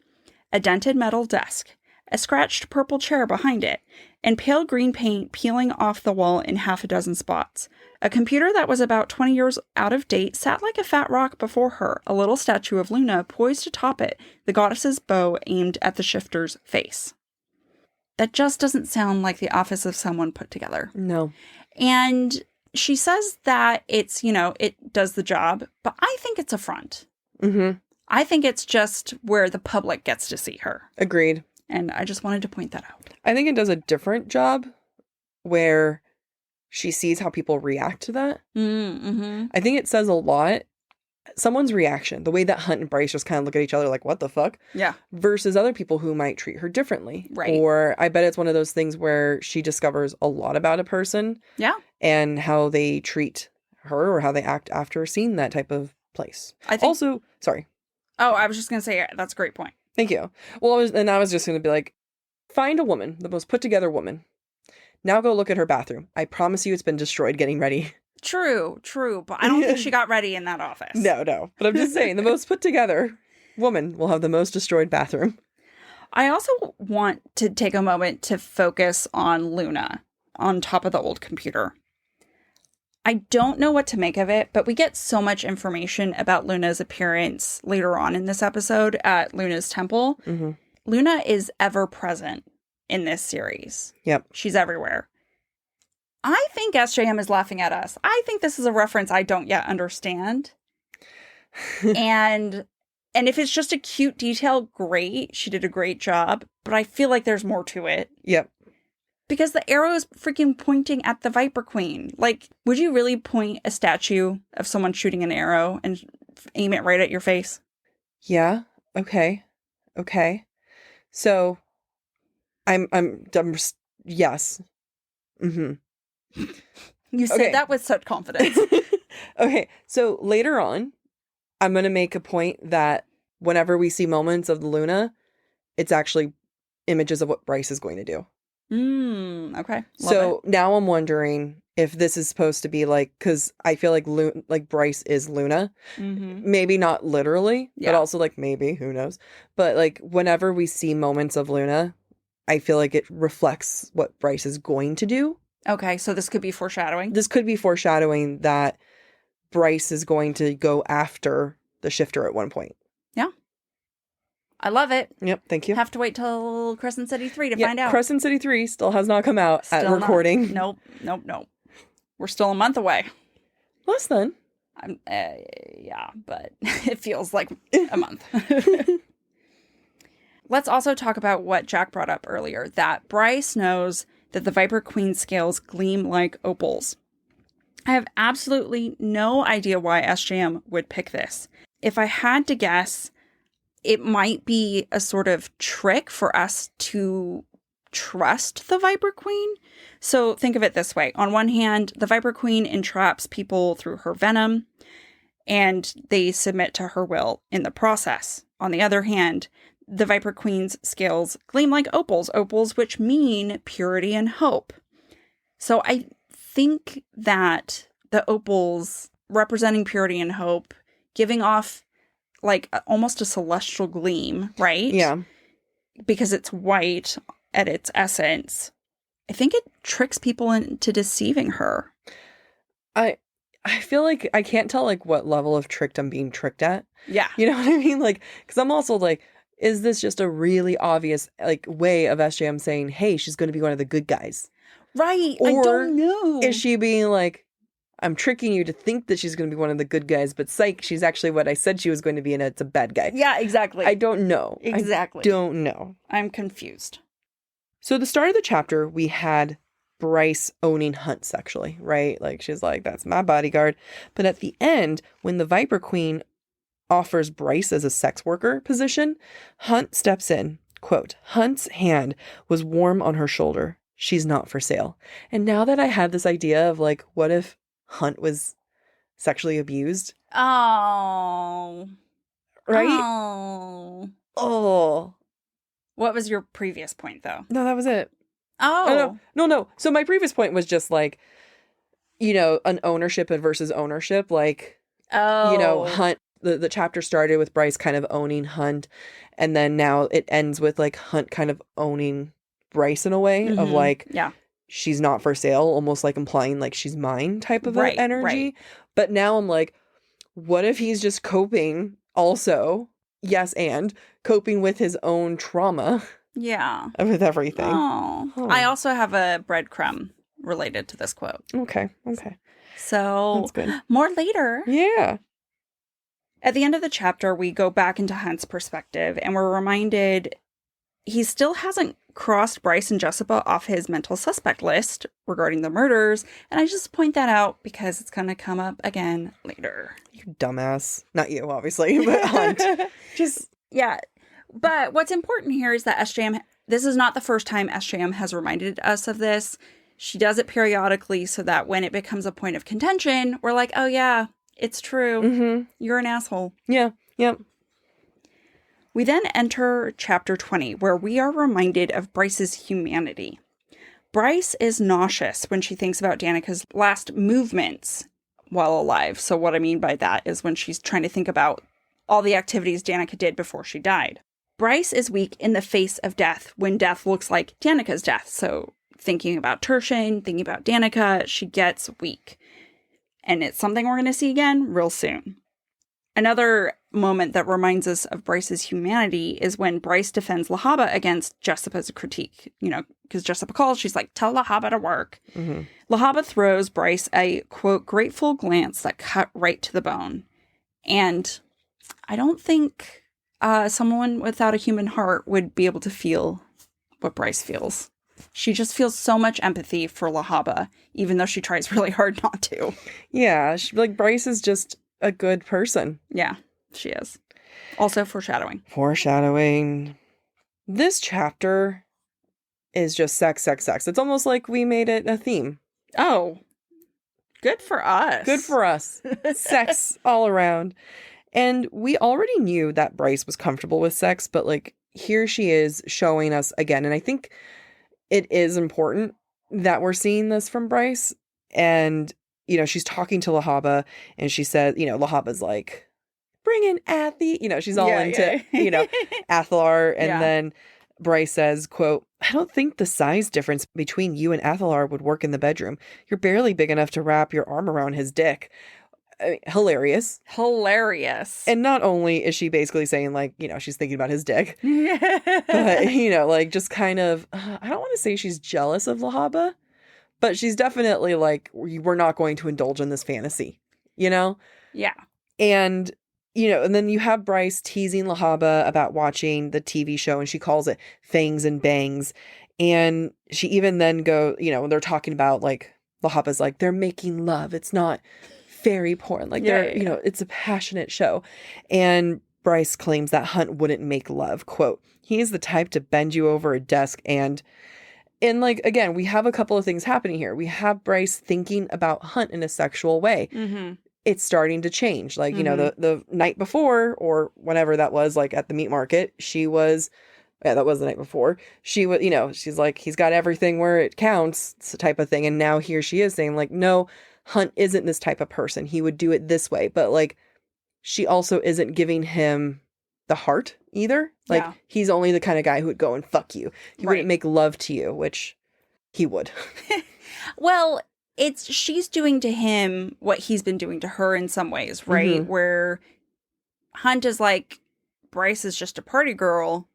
[SPEAKER 4] a dented metal desk, a scratched purple chair behind it, and pale green paint peeling off the wall in half a dozen spots. A computer that was about 20 years out of date sat like a fat rock before her, a little statue of Luna poised atop it, the goddess's bow aimed at the shifter's face. That just doesn't sound like the office of someone put together.
[SPEAKER 5] No.
[SPEAKER 4] And she says that it's, you know, it does the job, but I think it's a front.
[SPEAKER 5] Mm-hmm.
[SPEAKER 4] I think it's just where the public gets to see her.
[SPEAKER 5] Agreed.
[SPEAKER 4] And I just wanted to point that out.
[SPEAKER 5] I think it does a different job where she sees how people react to that.
[SPEAKER 4] Mm-hmm.
[SPEAKER 5] I think it says a lot. Someone's reaction, the way that Hunt and Bryce just kind of look at each other like, what the fuck?
[SPEAKER 4] Yeah.
[SPEAKER 5] Versus other people who might treat her differently.
[SPEAKER 4] Right.
[SPEAKER 5] Or I bet it's one of those things where she discovers a lot about a person.
[SPEAKER 4] Yeah.
[SPEAKER 5] And how they treat her or how they act after seeing that type of place.
[SPEAKER 4] I think...
[SPEAKER 5] Also, sorry.
[SPEAKER 4] Oh, I was just going to say, that's a great point.
[SPEAKER 5] Thank you. Well, I was just going to be like, find a woman, the most put together woman. Now go look at her bathroom. I promise you it's been destroyed getting ready.
[SPEAKER 4] True. But I don't think she got ready in that office.
[SPEAKER 5] No. But I'm just saying, the most put together woman will have the most destroyed bathroom.
[SPEAKER 4] I also want to take a moment to focus on Luna on top of the old computer. I don't know what to make of it, but we get so much information about Luna's appearance later on in this episode at Luna's temple.
[SPEAKER 5] Mm-hmm.
[SPEAKER 4] Luna is ever present in this series.
[SPEAKER 5] Yep.
[SPEAKER 4] She's everywhere. I think SJM is laughing at us. I think this is a reference I don't yet understand. and if it's just a cute detail, great. She did a great job. But I feel like there's more to it.
[SPEAKER 5] Yep.
[SPEAKER 4] Because the arrow is freaking pointing at the Viper Queen. Like, would you really point a statue of someone shooting an arrow and aim it right at your face?
[SPEAKER 5] Yeah. Okay. So, I'm yes. Mm-hmm.
[SPEAKER 4] You said that with such confidence.
[SPEAKER 5] Okay. So later on, I'm going to make a point that whenever we see moments of Luna, it's actually images of what Bryce is going to do.
[SPEAKER 4] Okay.
[SPEAKER 5] So now I'm wondering if this is supposed to be like, because I feel like Bryce is Luna.
[SPEAKER 4] Mm-hmm.
[SPEAKER 5] Maybe not literally, but also like maybe, who knows. But like whenever we see moments of Luna, I feel like it reflects what Bryce is going to do.
[SPEAKER 4] Okay, so this could be foreshadowing.
[SPEAKER 5] This could be foreshadowing that Bryce is going to go after the shifter at one point.
[SPEAKER 4] Yeah. I love it.
[SPEAKER 5] Yep, thank you.
[SPEAKER 4] Have to wait till Crescent City 3 to find out.
[SPEAKER 5] Crescent City 3 still has not come out at recording.
[SPEAKER 4] Nope. We're still a month away.
[SPEAKER 5] Less than.
[SPEAKER 4] Yeah, but it feels like a month. Let's also talk about what Jack brought up earlier, that Bryce knows that the Viper Queen scales gleam like opals. I have absolutely no idea why SJM would pick this. If I had to guess, it might be a sort of trick for us to trust the Viper Queen. So think of it this way. On one hand, the Viper Queen entraps people through her venom, and they submit to her will in the process. On the other hand, the Viper Queen's scales gleam like opals which mean purity and hope. So I think that the opals representing purity and hope, giving off like almost a celestial gleam, right?
[SPEAKER 5] Yeah.
[SPEAKER 4] Because it's white at its essence. I think it tricks people into deceiving her.
[SPEAKER 5] I feel like I can't tell like what level of tricked I'm being tricked at.
[SPEAKER 4] Yeah.
[SPEAKER 5] You know what I mean? Like, because I'm also like, is this just a really obvious like way of SJM saying, hey, she's going to be one of the good guys?
[SPEAKER 4] Right.
[SPEAKER 5] Or
[SPEAKER 4] I don't know.
[SPEAKER 5] Is she being like, I'm tricking you to think that she's going to be one of the good guys, but psych, she's actually what I said she was going to be, and it's a bad guy.
[SPEAKER 4] Yeah, exactly.
[SPEAKER 5] I don't know.
[SPEAKER 4] Exactly.
[SPEAKER 5] I don't know.
[SPEAKER 4] I'm confused.
[SPEAKER 5] So the start of the chapter, we had Bryce owning Hunt sexually, right? Like, she's like, that's my bodyguard. But at the end, when the Viper Queen offers Bryce as a sex worker position, Hunt steps in. Quote, Hunt's hand was warm on her shoulder. She's not for sale. And now that I had this idea of like, what if Hunt was sexually abused?
[SPEAKER 4] Oh.
[SPEAKER 5] Right?
[SPEAKER 4] Oh.
[SPEAKER 5] Oh.
[SPEAKER 4] What was your previous point, though?
[SPEAKER 5] No, that was it.
[SPEAKER 4] Oh.
[SPEAKER 5] No. So my previous point was just like, you know, an ownership versus ownership. Like,
[SPEAKER 4] Oh.
[SPEAKER 5] you know, Hunt, the chapter started with Bryce kind of owning Hunt. And then now it ends with like Hunt kind of owning Bryce in a way of like,
[SPEAKER 4] yeah,
[SPEAKER 5] she's not for sale, almost like implying like she's mine type of
[SPEAKER 4] Right,
[SPEAKER 5] energy.
[SPEAKER 4] right.
[SPEAKER 5] But now I'm like, what if he's just coping also? Yes, and coping with his own trauma
[SPEAKER 4] Yeah.
[SPEAKER 5] with everything.
[SPEAKER 4] Oh. I also have a breadcrumb related to this quote.
[SPEAKER 5] Okay.
[SPEAKER 4] So
[SPEAKER 5] That's good.
[SPEAKER 4] more later.
[SPEAKER 5] Yeah.
[SPEAKER 4] At the end of the chapter, we go back into Hunt's perspective, and we're reminded he still hasn't crossed Bryce and Jessica off his mental suspect list regarding the murders. And I just point that out because it's going to come up again later.
[SPEAKER 5] You dumbass. Not you, obviously, but Hunt.
[SPEAKER 4] Yeah. But what's important here is that SJM, this is not the first time SJM has reminded us of this. She does it periodically so that when it becomes a point of contention, we're like, oh yeah, it's true.
[SPEAKER 5] Mm-hmm.
[SPEAKER 4] You're an asshole.
[SPEAKER 5] Yeah. Yep.
[SPEAKER 4] We then enter chapter 20, where we are reminded of Bryce's humanity. Bryce is nauseous when she thinks about Danika's last movements while alive. So what I mean by that is when she's trying to think about all the activities Danika did before she died. Bryce is weak in the face of death when death looks like Danika's death. So thinking about Tertian, thinking about Danika, she gets weak. And it's something we're going to see again real soon. Another moment that reminds us of Bryce's humanity is when Bryce defends Lahaba against Jessica's critique. You know, because Jessica calls, she's like, tell Lahaba to work.
[SPEAKER 5] Mm-hmm.
[SPEAKER 4] Lahaba throws Bryce a, quote, grateful glance that cut right to the bone. And I don't think someone without a human heart would be able to feel what Bryce feels. She just feels so much empathy for Lahaba, even though she tries really hard not to.
[SPEAKER 5] Yeah. Like, Bryce is just a good person.
[SPEAKER 4] Yeah, she is. Also foreshadowing.
[SPEAKER 5] Foreshadowing. This chapter is just sex. It's almost like we made it a theme.
[SPEAKER 4] Oh, good for us.
[SPEAKER 5] Good for us. Sex all around. And we already knew that Bryce was comfortable with sex, but like here she is showing us again. And I think it is important that we're seeing this from Bryce. And, you know, she's talking to Lahaba and she said, you know, Lahaba's like, bring in Athy. You know, she's all into, you know, Athalar. And then Bryce says, quote, I don't think the size difference between you and Athalar would work in the bedroom. You're barely big enough to wrap your arm around his dick. I mean, hilarious. And not only is she basically saying, like, you know, she's thinking about his dick, but, you know, like, just kind of, I don't want to say she's jealous of Lahaba, but she's definitely like, we're not going to indulge in this fantasy, you know?
[SPEAKER 4] Yeah.
[SPEAKER 5] And, you know, and then you have Bryce teasing Lahaba about watching the TV show, and she calls it Fangs and Bangs. And she even then you know, they're talking about, like, Lahaba's like, they're making love. It's not fairy porn. Like, it's a passionate show. And Bryce claims that Hunt wouldn't make love. Quote, he's the type to bend you over a desk and like, again, we have a couple of things happening here. We have Bryce thinking about Hunt in a sexual way. Mm-hmm. It's starting to change. Like, the night before or whenever that was, like at the meat market, she was, that was the night before. She was, she's like, he's got everything where it counts type of thing. And now here she is saying like, no, Hunt isn't this type of person. He would do it this way. But like, she also isn't giving him the heart either. Like, he's only the kind of guy who would go and fuck you. He wouldn't make love to you, which he would.
[SPEAKER 4] Well, she's doing to him what he's been doing to her in some ways, right? Mm-hmm. Where Hunt is like, Bryce is just a party girl.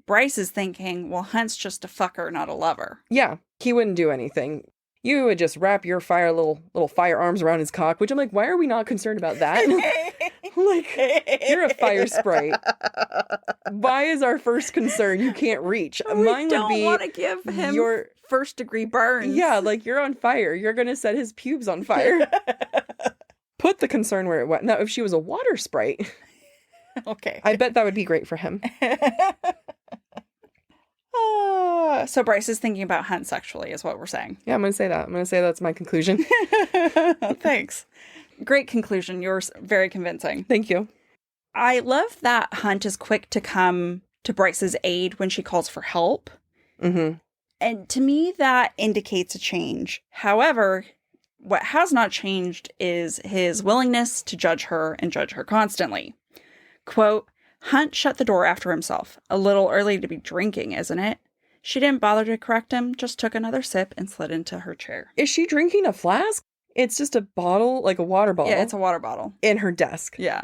[SPEAKER 4] Bryce is thinking, well, Hunt's just a fucker, not a lover.
[SPEAKER 5] Yeah, he wouldn't do anything. You would just wrap your little firearms around his cock, which I'm like, why are we not concerned about that? Like, you're a fire sprite. Why is our first concern you can't reach?
[SPEAKER 4] We
[SPEAKER 5] Mine
[SPEAKER 4] don't
[SPEAKER 5] would be
[SPEAKER 4] want to give him your first degree burns.
[SPEAKER 5] Yeah, like, you're on fire. You're going to set his pubes on fire. Put the concern where it went. Now, if she was a water sprite,
[SPEAKER 4] okay,
[SPEAKER 5] I bet that would be great for him.
[SPEAKER 4] So Bryce is thinking about Hunt sexually, is what we're saying.
[SPEAKER 5] Yeah, I'm going to say that. I'm going to say that's my conclusion.
[SPEAKER 4] Thanks. Great conclusion. You're very convincing.
[SPEAKER 5] Thank you.
[SPEAKER 4] I love that Hunt is quick to come to Bryce's aid when she calls for help. Mm-hmm. And to me, that indicates a change. However, what has not changed is his willingness to judge her and judge her constantly. Quote, Hunt shut the door after himself. A little early to be drinking, isn't it? She didn't bother to correct him, just took another sip and slid into her chair.
[SPEAKER 5] Is she drinking a flask? It's just a bottle, like a water bottle.
[SPEAKER 4] Yeah, it's a water bottle.
[SPEAKER 5] In her desk.
[SPEAKER 4] Yeah.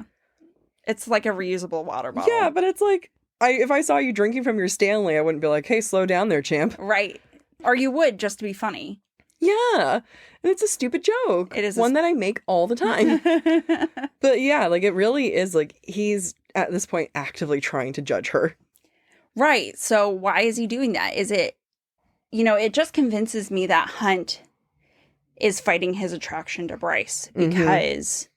[SPEAKER 4] It's like a reusable water bottle.
[SPEAKER 5] Yeah, but it's like, if I saw you drinking from your Stanley, I wouldn't be like, hey, slow down there, champ.
[SPEAKER 4] Right. Or you would, just to be funny.
[SPEAKER 5] Yeah. And it's a stupid joke.
[SPEAKER 4] It is
[SPEAKER 5] one that I make all the time. But yeah, like, it really is like, he's at this point actively trying to judge her.
[SPEAKER 4] Right. So why is he doing that? Is it, it just convinces me that Hunt is fighting his attraction to Bryce because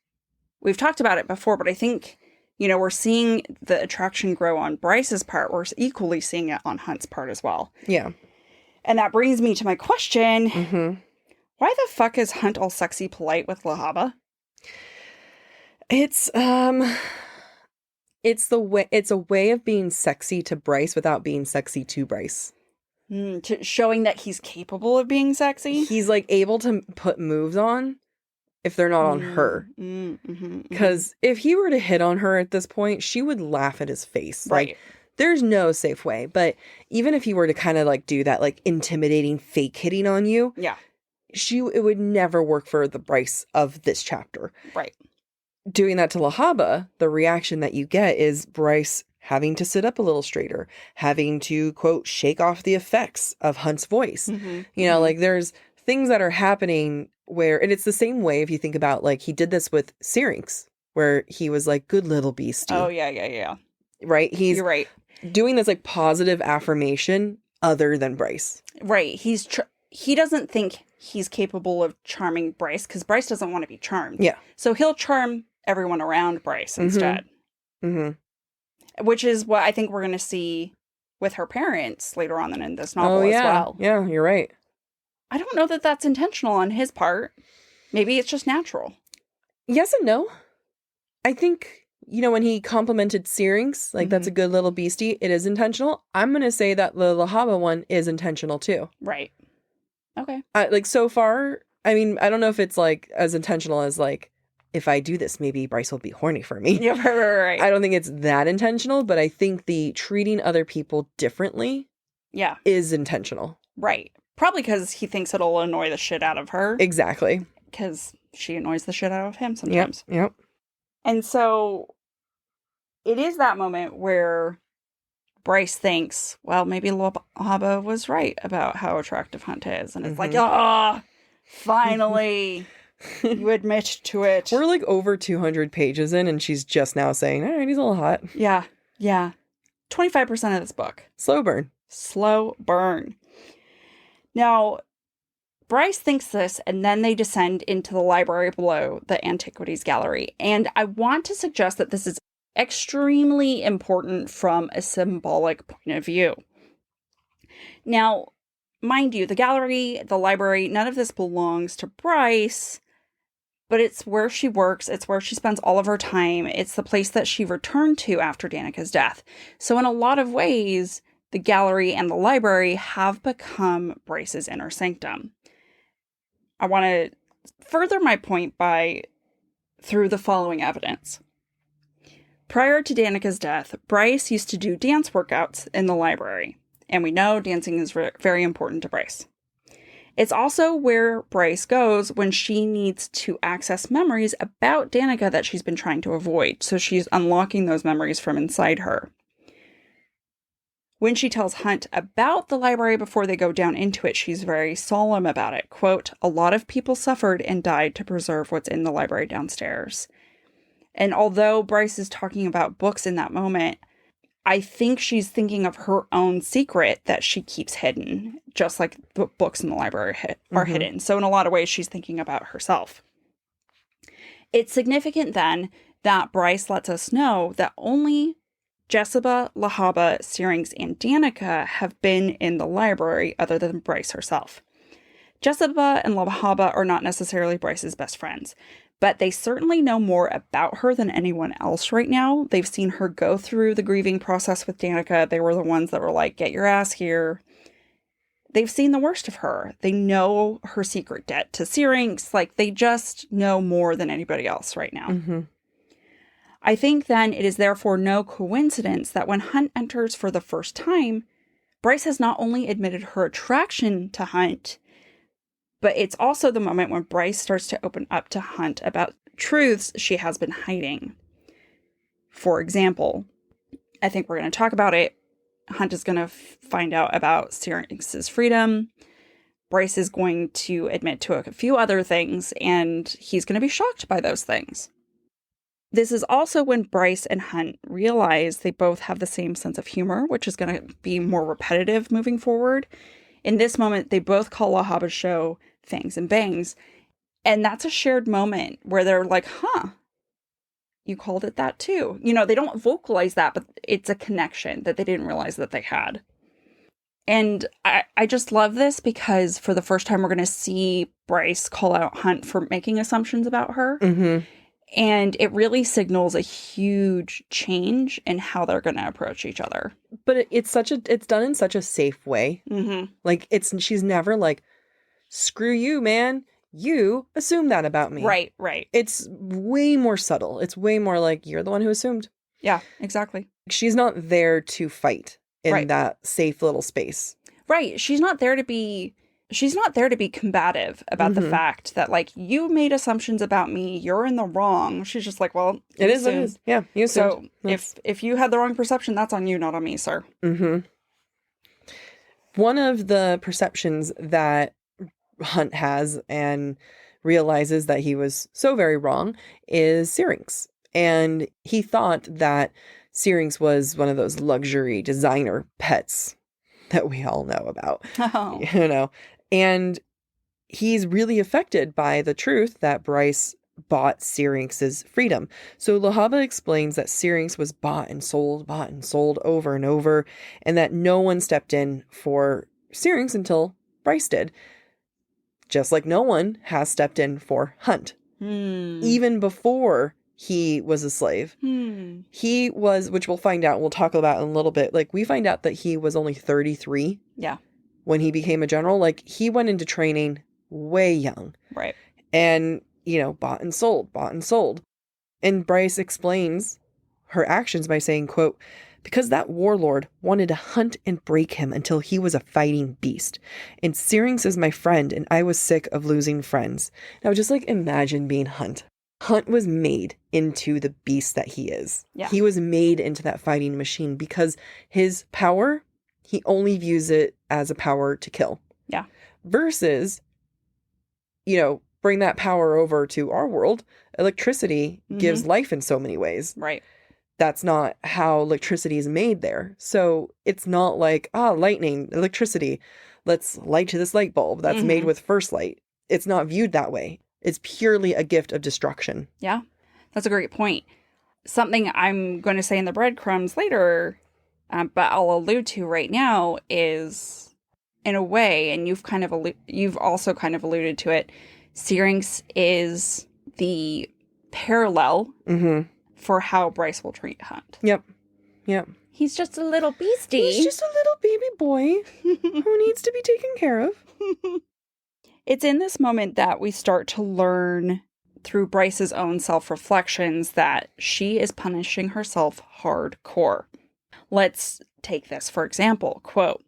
[SPEAKER 4] we've talked about it before, but I think, we're seeing the attraction grow on Bryce's part. We're equally seeing it on Hunt's part as well.
[SPEAKER 5] Yeah.
[SPEAKER 4] And that brings me to my question. Why the fuck is Hunt all sexy polite with Lahaba?
[SPEAKER 5] It's a way of being sexy to Bryce without being sexy to Bryce.
[SPEAKER 4] Showing that he's capable of being sexy?
[SPEAKER 5] He's like able to put moves on if they're not on her. Because if he were to hit on her at this point, she would laugh at his face.
[SPEAKER 4] Right.
[SPEAKER 5] Like, there's no safe way. But even if he were to kind of like do that like intimidating fake hitting on you,
[SPEAKER 4] yeah,
[SPEAKER 5] it would never work for the Bryce of this chapter.
[SPEAKER 4] Right.
[SPEAKER 5] Doing that to Lahaba, the reaction that you get is Bryce having to sit up a little straighter, having to, quote, shake off the effects of Hunt's voice. Like, there's things that are happening where, and it's the same way if you think about, like, he did this with Syrinx, where he was like, good little beastie.
[SPEAKER 4] Oh, yeah.
[SPEAKER 5] Right?
[SPEAKER 4] You're right.
[SPEAKER 5] Doing this, like, positive affirmation other than Bryce.
[SPEAKER 4] Right. He doesn't think he's capable of charming Bryce because Bryce doesn't want to be charmed.
[SPEAKER 5] Yeah.
[SPEAKER 4] So he'll charm everyone around Bryce instead. Which is what I think we're going to see with her parents later on in this novel as well.
[SPEAKER 5] Yeah, you're right.
[SPEAKER 4] I don't know that that's intentional on his part. Maybe it's just natural.
[SPEAKER 5] Yes and no. I think, when he complimented Syrinx, like, that's a good little beastie, it is intentional. I'm going to say that the Lahaba one is intentional too.
[SPEAKER 4] Right. Okay.
[SPEAKER 5] Like, so far, I mean, I don't know if it's, like, as intentional as, like, if I do this, maybe Bryce will be horny for me.
[SPEAKER 4] Yeah, right.
[SPEAKER 5] I don't think it's that intentional, but I think the treating other people differently is intentional.
[SPEAKER 4] Right. Probably because he thinks it'll annoy the shit out of her.
[SPEAKER 5] Exactly.
[SPEAKER 4] Because she annoys the shit out of him sometimes.
[SPEAKER 5] Yep.
[SPEAKER 4] And so it is that moment where Bryce thinks, well, maybe Lahaba was right about how attractive Hunt is. And it's like, finally, you admit to it.
[SPEAKER 5] We're like over 200 pages in, and she's just now saying, all right, he's a little hot.
[SPEAKER 4] Yeah. 25% of this book.
[SPEAKER 5] Slow burn.
[SPEAKER 4] Now, Bryce thinks this, and then they descend into the library below the Antiquities Gallery. And I want to suggest that this is extremely important from a symbolic point of view. Now, mind you, the gallery, the library, none of this belongs to Bryce, but it's where she works. It's where she spends all of her time. It's the place that she returned to after Danika's death. So in a lot of ways, the gallery and the library have become Bryce's inner sanctum. I want to further my point through the following evidence. Prior to Danika's death, Bryce used to do dance workouts in the library. And we know dancing is very important to Bryce. It's also where Bryce goes when she needs to access memories about Danika that she's been trying to avoid. So she's unlocking those memories from inside her. When she tells Hunt about the library before they go down into it, she's very solemn about it. Quote, "A lot of people suffered and died to preserve what's in the library downstairs." And although Bryce is talking about books in that moment, I think she's thinking of her own secret that she keeps hidden, just like the books in the library are hidden. So in a lot of ways, she's thinking about herself. It's significant then that Bryce lets us know that only Jesiba, Lahaba, Syrinx, and Danika have been in the library other than Bryce herself. Jesiba and Lahaba are not necessarily Bryce's best friends, but they certainly know more about her than anyone else right now. They've seen her go through the grieving process with Danika. They were the ones that were like, get your ass here. They've seen the worst of her. They know her secret debt to Syrinx. Like, they just know more than anybody else right now. Mm-hmm. I think then it is therefore no coincidence that when Hunt enters for the first time, Bryce has not only admitted her attraction to Hunt, but it's also the moment when Bryce starts to open up to Hunt about truths she has been hiding. For example, I think we're going to talk about it. Hunt is going to find out about Syrinx's freedom. Bryce is going to admit to a few other things, and he's going to be shocked by those things. This is also when Bryce and Hunt realize they both have the same sense of humor, which is going to be more repetitive moving forward. In this moment, they both call Lahaba's show Fangs and Bangs. And that's a shared moment where they're like, huh, you called it that too. You know, they don't vocalize that, but it's a connection that they didn't realize that they had. And I just love this because for the first time, we're going to see Bryce call out Hunt for making assumptions about her. Mm-hmm. And it really signals a huge change in how they're going to approach each other.
[SPEAKER 5] But it's done in such a safe way. Mm-hmm. Like, she's never like, screw you, man. You assumed that about me.
[SPEAKER 4] Right, right.
[SPEAKER 5] It's way more subtle. It's way more like, you're the one who assumed.
[SPEAKER 4] Yeah, exactly.
[SPEAKER 5] She's not there to fight in that safe little space.
[SPEAKER 4] Right. She's not there to be combative about the fact that, like, you made assumptions about me. You're in the wrong. She's just like, well,
[SPEAKER 5] it is what it is. Yeah, you assumed.
[SPEAKER 4] So if you had the wrong perception, that's on you, not on me, sir. Mm-hmm.
[SPEAKER 5] One of the perceptions that Hunt has and realizes that he was so very wrong is Syrinx. And he thought that Syrinx was one of those luxury designer pets that we all know about. Oh. You know, and he's really affected by the truth that Bryce bought Syrinx's freedom. So Lahaba explains that Syrinx was bought and sold over and over, and that no one stepped in for Syrinx until Bryce did. Just like no one has stepped in for Hunt. Even before he was a slave. He was, which we'll find out, we'll talk about in a little bit. Like, we find out that he was only 33.
[SPEAKER 4] Yeah.
[SPEAKER 5] When he became a general. Like, he went into training way young.
[SPEAKER 4] Right.
[SPEAKER 5] And, you know, bought and sold. And Bryce explains her actions by saying, quote, "Because that warlord wanted to hunt and break him until he was a fighting beast. And Syrinx is my friend, and I was sick of losing friends." Now, just like imagine being Hunt. Hunt was made into the beast that he is. Yeah. He was made into that fighting machine because his power, he only views it as a power to kill.
[SPEAKER 4] Yeah.
[SPEAKER 5] Versus, you know, bring that power over to our world. Electricity gives life in so many ways.
[SPEAKER 4] Right.
[SPEAKER 5] That's not how electricity is made there. So it's not like, lightning, electricity. let's light this light bulb that's made with first light. It's not viewed that way. It's purely a gift of destruction.
[SPEAKER 4] Yeah, that's a great point. Something I'm going to say in the breadcrumbs later, but I'll allude to right now is, in a way, and you've also kind of alluded to it, Syrinx is the parallel for how Bryce will treat Hunt.
[SPEAKER 5] Yep.
[SPEAKER 4] He's just a little beastie.
[SPEAKER 5] He's just a little baby boy who needs to be taken care of.
[SPEAKER 4] It's in this moment that we start to learn through Bryce's own self-reflections that she is punishing herself hardcore. Let's take this for example. Quote,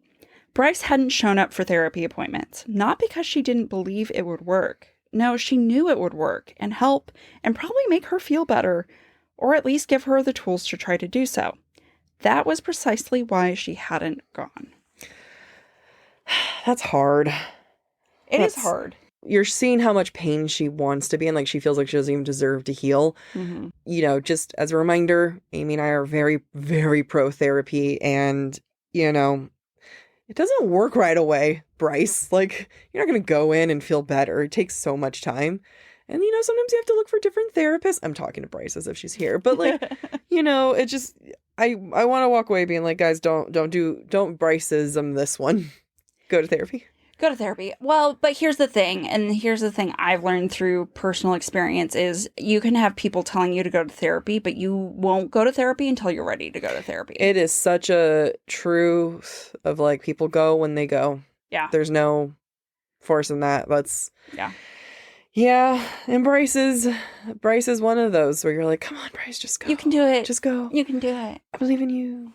[SPEAKER 4] Bryce hadn't shown up for therapy appointments, not because she didn't believe it would work. No, she knew it would work and help and probably make her feel better, or at least give her the tools to try to do so. That was precisely why she hadn't gone.
[SPEAKER 5] That's hard.
[SPEAKER 4] It is hard.
[SPEAKER 5] You're seeing how much pain she wants to be in. Like, she feels like she doesn't even deserve to heal. You know, just as a reminder, Amy and I are very, very pro therapy. And, you know, it doesn't work right away, Bryce. Like, you're not going to go in and feel better. It takes so much time. And, you know, sometimes you have to look for different therapists. I'm talking to Bryce as if she's here. But, like, you know, it just, I want to walk away being like, guys, don't Bryceism this one. Go to therapy.
[SPEAKER 4] Go to therapy. Well, but here's the thing, and here's the thing I've learned through personal experience is you can have people telling you to go to therapy, but you won't go to therapy until you're ready to go to therapy.
[SPEAKER 5] It is such a truth of, like, people go when they go.
[SPEAKER 4] Yeah.
[SPEAKER 5] There's no force in that. Yeah. And Bryce is one of those where you're like, come on, Bryce, just go.
[SPEAKER 4] You can do it.
[SPEAKER 5] Just go.
[SPEAKER 4] You can do it.
[SPEAKER 5] I believe in you.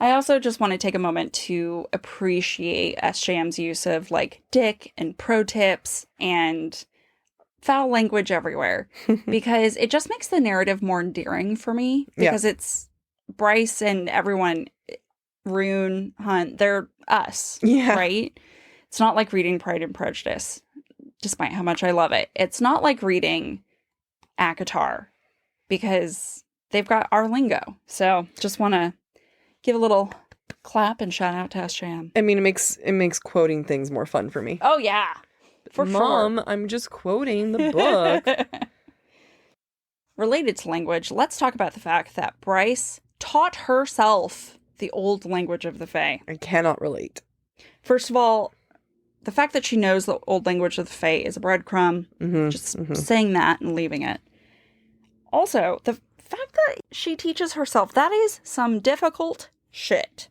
[SPEAKER 4] I also just want to take a moment to appreciate SJM's use of, like, dick and pro tips and foul language everywhere because it just makes the narrative more endearing for me because it's Bryce and everyone, Ruhn, Hunt, they're us, right? It's not like reading Pride and Prejudice, despite how much I love it. It's not like reading ACOTAR because they've got our lingo. So just want to give a little clap and shout out to SJM.
[SPEAKER 5] I mean, it makes quoting things more fun for me.
[SPEAKER 4] Oh, yeah. For
[SPEAKER 5] Mom,
[SPEAKER 4] sure.
[SPEAKER 5] I'm just quoting the book.
[SPEAKER 4] Related to language, let's talk about the fact that Bryce taught herself the old language of the Fae.
[SPEAKER 5] I cannot relate.
[SPEAKER 4] First of all, the fact that she knows the old language of the Fae is a breadcrumb. Just saying that and leaving it. Also, the fact that she teaches herself, that is some difficult shit.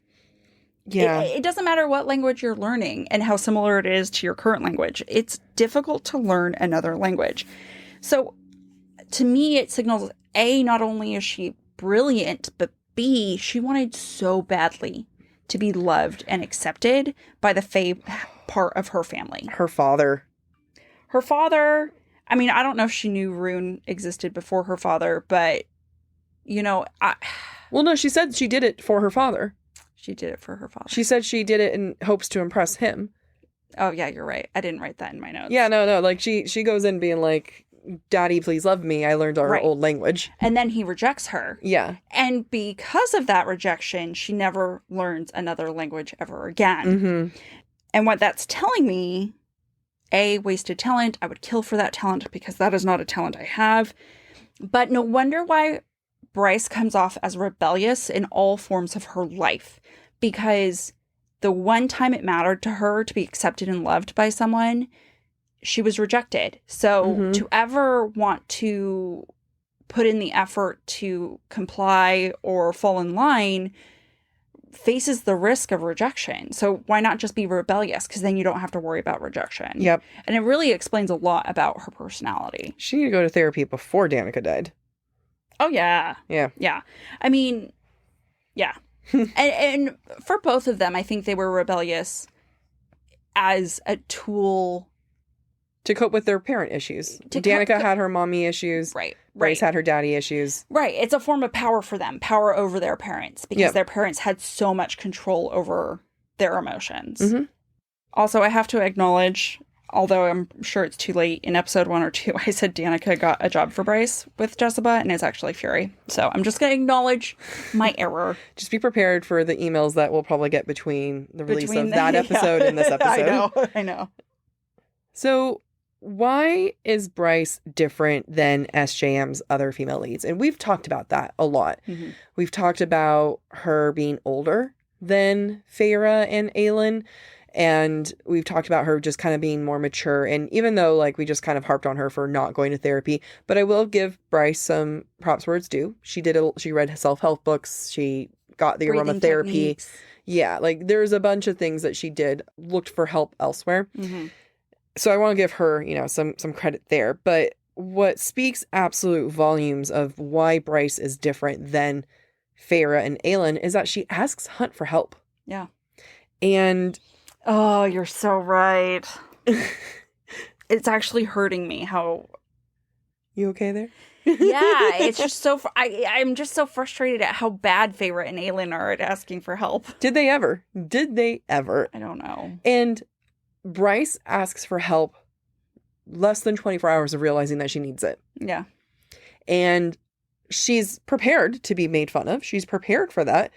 [SPEAKER 5] Yeah.
[SPEAKER 4] It doesn't matter what language you're learning and how similar it is to your current language. It's difficult to learn another language. So, to me, it signals, A, not only is she brilliant, but B, she wanted so badly to be loved and accepted by the Fae part of her family.
[SPEAKER 5] Her father,
[SPEAKER 4] I mean, I don't know if she knew Ruhn existed before her father, but, you know,
[SPEAKER 5] well, no, she said she did it for her father.
[SPEAKER 4] She did it for her father.
[SPEAKER 5] She said she did it in hopes to impress him.
[SPEAKER 4] Oh, yeah, you're right. I didn't write that in my notes.
[SPEAKER 5] Yeah, no. Like, she goes in being like, Daddy, please love me. I learned our old language.
[SPEAKER 4] And then he rejects her.
[SPEAKER 5] Yeah.
[SPEAKER 4] And because of that rejection, she never learns another language ever again. And what that's telling me, A, wasted talent. I would kill for that talent because that is not a talent I have. But no wonder why Bryce comes off as rebellious in all forms of her life, because the one time it mattered to her to be accepted and loved by someone, she was rejected. So to ever want to put in the effort to comply or fall in line faces the risk of rejection. So why not just be rebellious? Because then you don't have to worry about rejection.
[SPEAKER 5] Yep.
[SPEAKER 4] And it really explains a lot about her personality.
[SPEAKER 5] She needed to go to therapy before Danika died.
[SPEAKER 4] Oh, yeah.
[SPEAKER 5] Yeah.
[SPEAKER 4] Yeah. I mean, yeah. and for both of them, I think they were rebellious as a tool
[SPEAKER 5] to cope with their parent issues. Danika had her mommy issues.
[SPEAKER 4] Right.
[SPEAKER 5] Bryce had her daddy issues.
[SPEAKER 4] Right. It's a form of power for them, power over their parents, because their parents had so much control over their emotions. Also, I have to acknowledge, although I'm sure it's too late, in episode 1 or 2, I said Danika got a job for Bryce with Jessica, and it's actually Fury. So I'm just going to acknowledge my error.
[SPEAKER 5] Just be prepared for the emails that we'll probably get between the release of that episode and this episode.
[SPEAKER 4] I know.
[SPEAKER 5] So why is Bryce different than SJM's other female leads? And we've talked about that a lot. Mm-hmm. We've talked about her being older than Feyre and Aelin. And we've talked about her just kind of being more mature. And even though, like, we just kind of harped on her for not going to therapy, but I will give Bryce some props where it's due. She read self-help books. She got the aromatherapy. Techniques. Yeah, like, there's a bunch of things that she did, looked for help elsewhere. Mm-hmm. So I want to give her, some credit there. But what speaks absolute volumes of why Bryce is different than Feyre and Aelin is that she asks Hunt for help.
[SPEAKER 4] Yeah.
[SPEAKER 5] And...
[SPEAKER 4] oh, you're so right. It's actually hurting me how...
[SPEAKER 5] You okay there?
[SPEAKER 4] Yeah, it's just so... I'm just so frustrated at how bad Feyre and Aelin are at asking for help.
[SPEAKER 5] Did they ever? I
[SPEAKER 4] don't know.
[SPEAKER 5] And Bryce asks for help less than 24 hours of realizing that she needs it.
[SPEAKER 4] Yeah.
[SPEAKER 5] And she's prepared to be made fun of. She's prepared for that.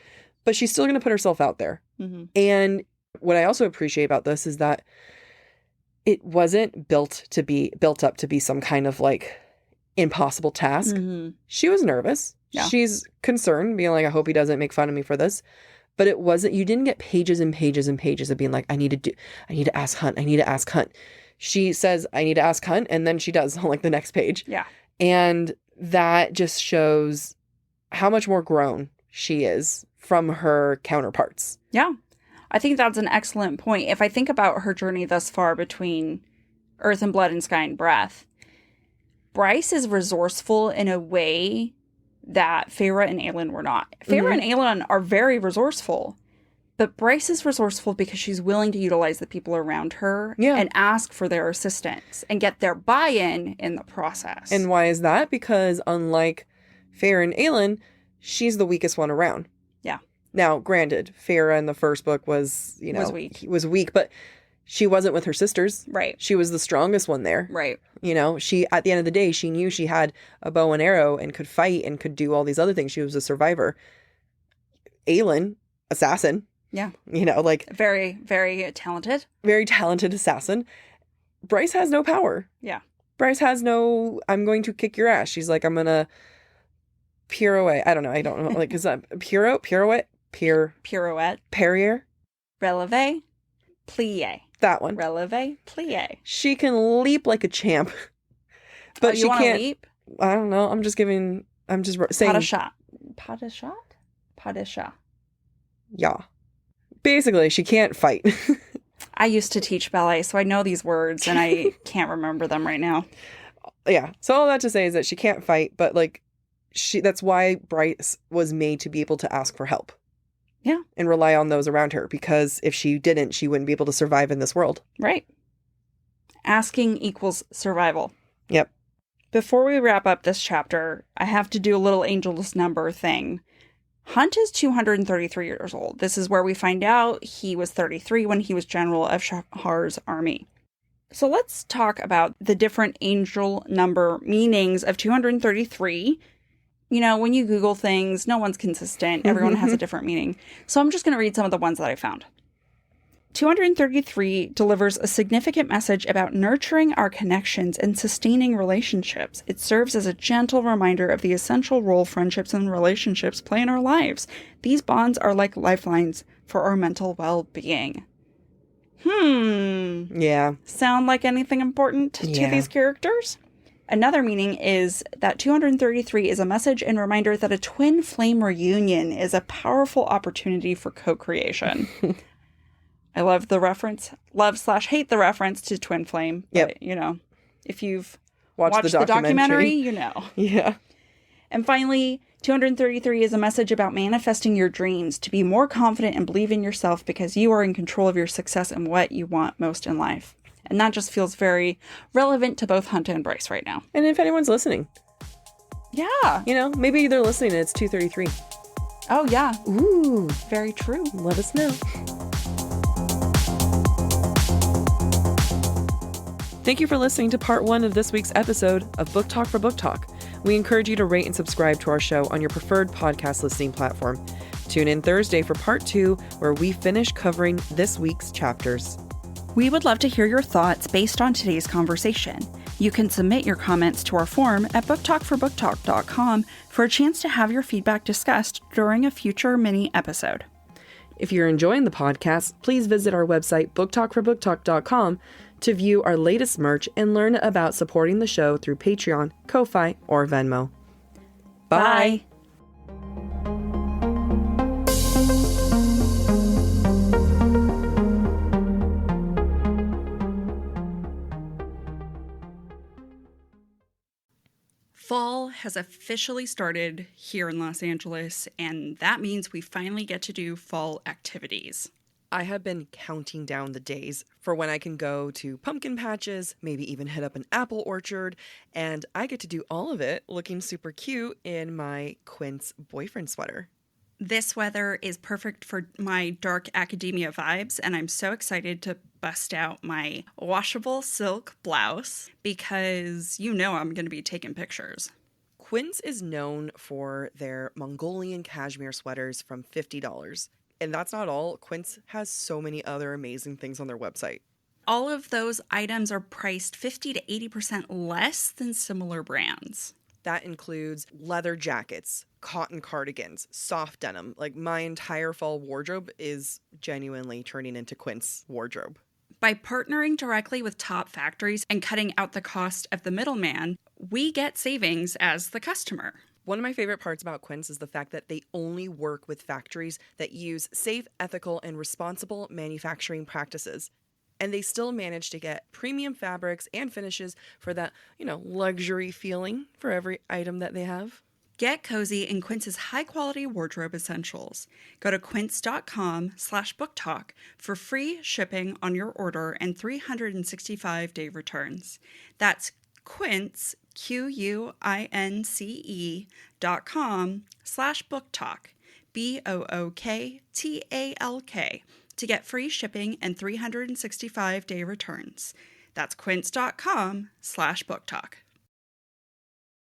[SPEAKER 5] But she's still going to put herself out there. Mm-hmm. And... what I also appreciate about this is that it wasn't built up to be some kind of like impossible task. Mm-hmm. She was nervous. Yeah. She's concerned, being like, I hope he doesn't make fun of me for this. But it wasn't, you didn't get pages and pages and pages of being like, I need to ask Hunt. She says, I need to ask Hunt. And then she does on like the next page.
[SPEAKER 4] Yeah.
[SPEAKER 5] And that just shows how much more grown she is from her counterparts.
[SPEAKER 4] Yeah. I think that's an excellent point. If I think about her journey thus far between Earth and Blood and Sky and Breath, Bryce is resourceful in a way that Feyre and Aelin were not. Feyre and Aelin are very resourceful, but Bryce is resourceful because she's willing to utilize the people around her and ask for their assistance and get their buy-in in the process.
[SPEAKER 5] And why is that? Because unlike Feyre and Aelin, she's the weakest one around.
[SPEAKER 4] Yeah.
[SPEAKER 5] Now, granted, Feyre in the first book was weak, but she wasn't with her sisters.
[SPEAKER 4] Right.
[SPEAKER 5] She was the strongest one there.
[SPEAKER 4] Right.
[SPEAKER 5] She, at the end of the day, she knew she had a bow and arrow and could fight and could do all these other things. She was a survivor. Aelin, assassin.
[SPEAKER 4] Yeah.
[SPEAKER 5] Very,
[SPEAKER 4] very talented.
[SPEAKER 5] Very talented assassin. Bryce has no power.
[SPEAKER 4] Yeah.
[SPEAKER 5] Bryce has no, I'm going to kick your ass. She's like, I'm going to pirouette. I don't know. Like, is that pirouette?
[SPEAKER 4] Pirouette.
[SPEAKER 5] Perrier.
[SPEAKER 4] Releve. Plie.
[SPEAKER 5] That one.
[SPEAKER 4] Releve. Plie.
[SPEAKER 5] She can leap like a champ. But she can't leap? I don't know. I'm just saying.
[SPEAKER 4] Pas de chat.
[SPEAKER 5] Yeah. Basically, she can't fight.
[SPEAKER 4] I used to teach ballet, so I know these words, and I can't remember them right now.
[SPEAKER 5] Yeah. So all that to say is that she can't fight, but like, that's why Bryce was made to be able to ask for help.
[SPEAKER 4] Yeah.
[SPEAKER 5] And rely on those around her, because if she didn't, she wouldn't be able to survive in this world.
[SPEAKER 4] Right. Asking equals survival.
[SPEAKER 5] Yep.
[SPEAKER 4] Before we wrap up this chapter, I have to do a little angel's number thing. Hunt is 233 years old. This is where we find out he was 33 when he was general of Shahar's army. So let's talk about the different angel number meanings of 233. When you Google things, no one's consistent. Everyone has a different meaning. So I'm just going to read some of the ones that I found. 233 delivers a significant message about nurturing our connections and sustaining relationships. It serves as a gentle reminder of the essential role friendships and relationships play in our lives. These bonds are like lifelines for our mental well-being.
[SPEAKER 5] Yeah.
[SPEAKER 4] Sound like anything important to these characters? Another meaning is that 233 is a message and reminder that a twin flame reunion is a powerful opportunity for co-creation. I love the reference, love/hate the reference to twin flame. But, if you've watched the documentary,
[SPEAKER 5] Yeah.
[SPEAKER 4] And finally, 233 is a message about manifesting your dreams, to be more confident and believe in yourself because you are in control of your success and what you want most in life. And that just feels very relevant to both Hunt and Bryce right now.
[SPEAKER 5] And if anyone's listening.
[SPEAKER 4] Yeah.
[SPEAKER 5] Maybe they're listening and it's 233.
[SPEAKER 4] Oh, yeah.
[SPEAKER 5] Ooh.
[SPEAKER 4] Very true.
[SPEAKER 5] Let us know. Thank you for listening to part 1 of this week's episode of Book Talk for Book Talk. We encourage you to rate and subscribe to our show on your preferred podcast listening platform. Tune in Thursday for part 2, where we finish covering this week's chapters.
[SPEAKER 4] We would love to hear your thoughts based on today's conversation. You can submit your comments to our form at booktalkforbooktalk.com for a chance to have your feedback discussed during a future mini episode.
[SPEAKER 5] If you're enjoying the podcast, please visit our website, booktalkforbooktalk.com, to view our latest merch and learn about supporting the show through Patreon, Ko-Fi, or Venmo. Bye.
[SPEAKER 4] Fall has officially started here in Los Angeles, and that means we finally get to do fall activities.
[SPEAKER 5] I have been counting down the days for when I can go to pumpkin patches, maybe even hit up an apple orchard, and I get to do all of it looking super cute in my Quince boyfriend sweater.
[SPEAKER 4] This weather is perfect for my dark academia vibes, and I'm so excited to bust out my washable silk blouse because you know I'm going to be taking pictures.
[SPEAKER 5] Quince is known for their Mongolian cashmere sweaters from $50. And that's not all. Quince has so many other amazing things on their website.
[SPEAKER 4] All of those items are priced 50 to 80% less than similar brands.
[SPEAKER 5] That includes leather jackets, cotton cardigans, soft denim. Like, my entire fall wardrobe is genuinely turning into Quince wardrobe.
[SPEAKER 4] By partnering directly with top factories and cutting out the cost of the middleman, we get savings as the customer.
[SPEAKER 5] One of my favorite parts about Quince is the fact that they only work with factories that use safe, ethical, and responsible manufacturing practices. And they still manage to get premium fabrics and finishes for that, luxury feeling for every item that they have.
[SPEAKER 4] Get cozy in Quince's high-quality wardrobe essentials. Go to quince.com/booktalk for free shipping on your order and 365-day returns. That's Quince, QUINCE.com/booktalk, BOOKTALK, to get free shipping and 365-day returns. That's quince.com/booktalk.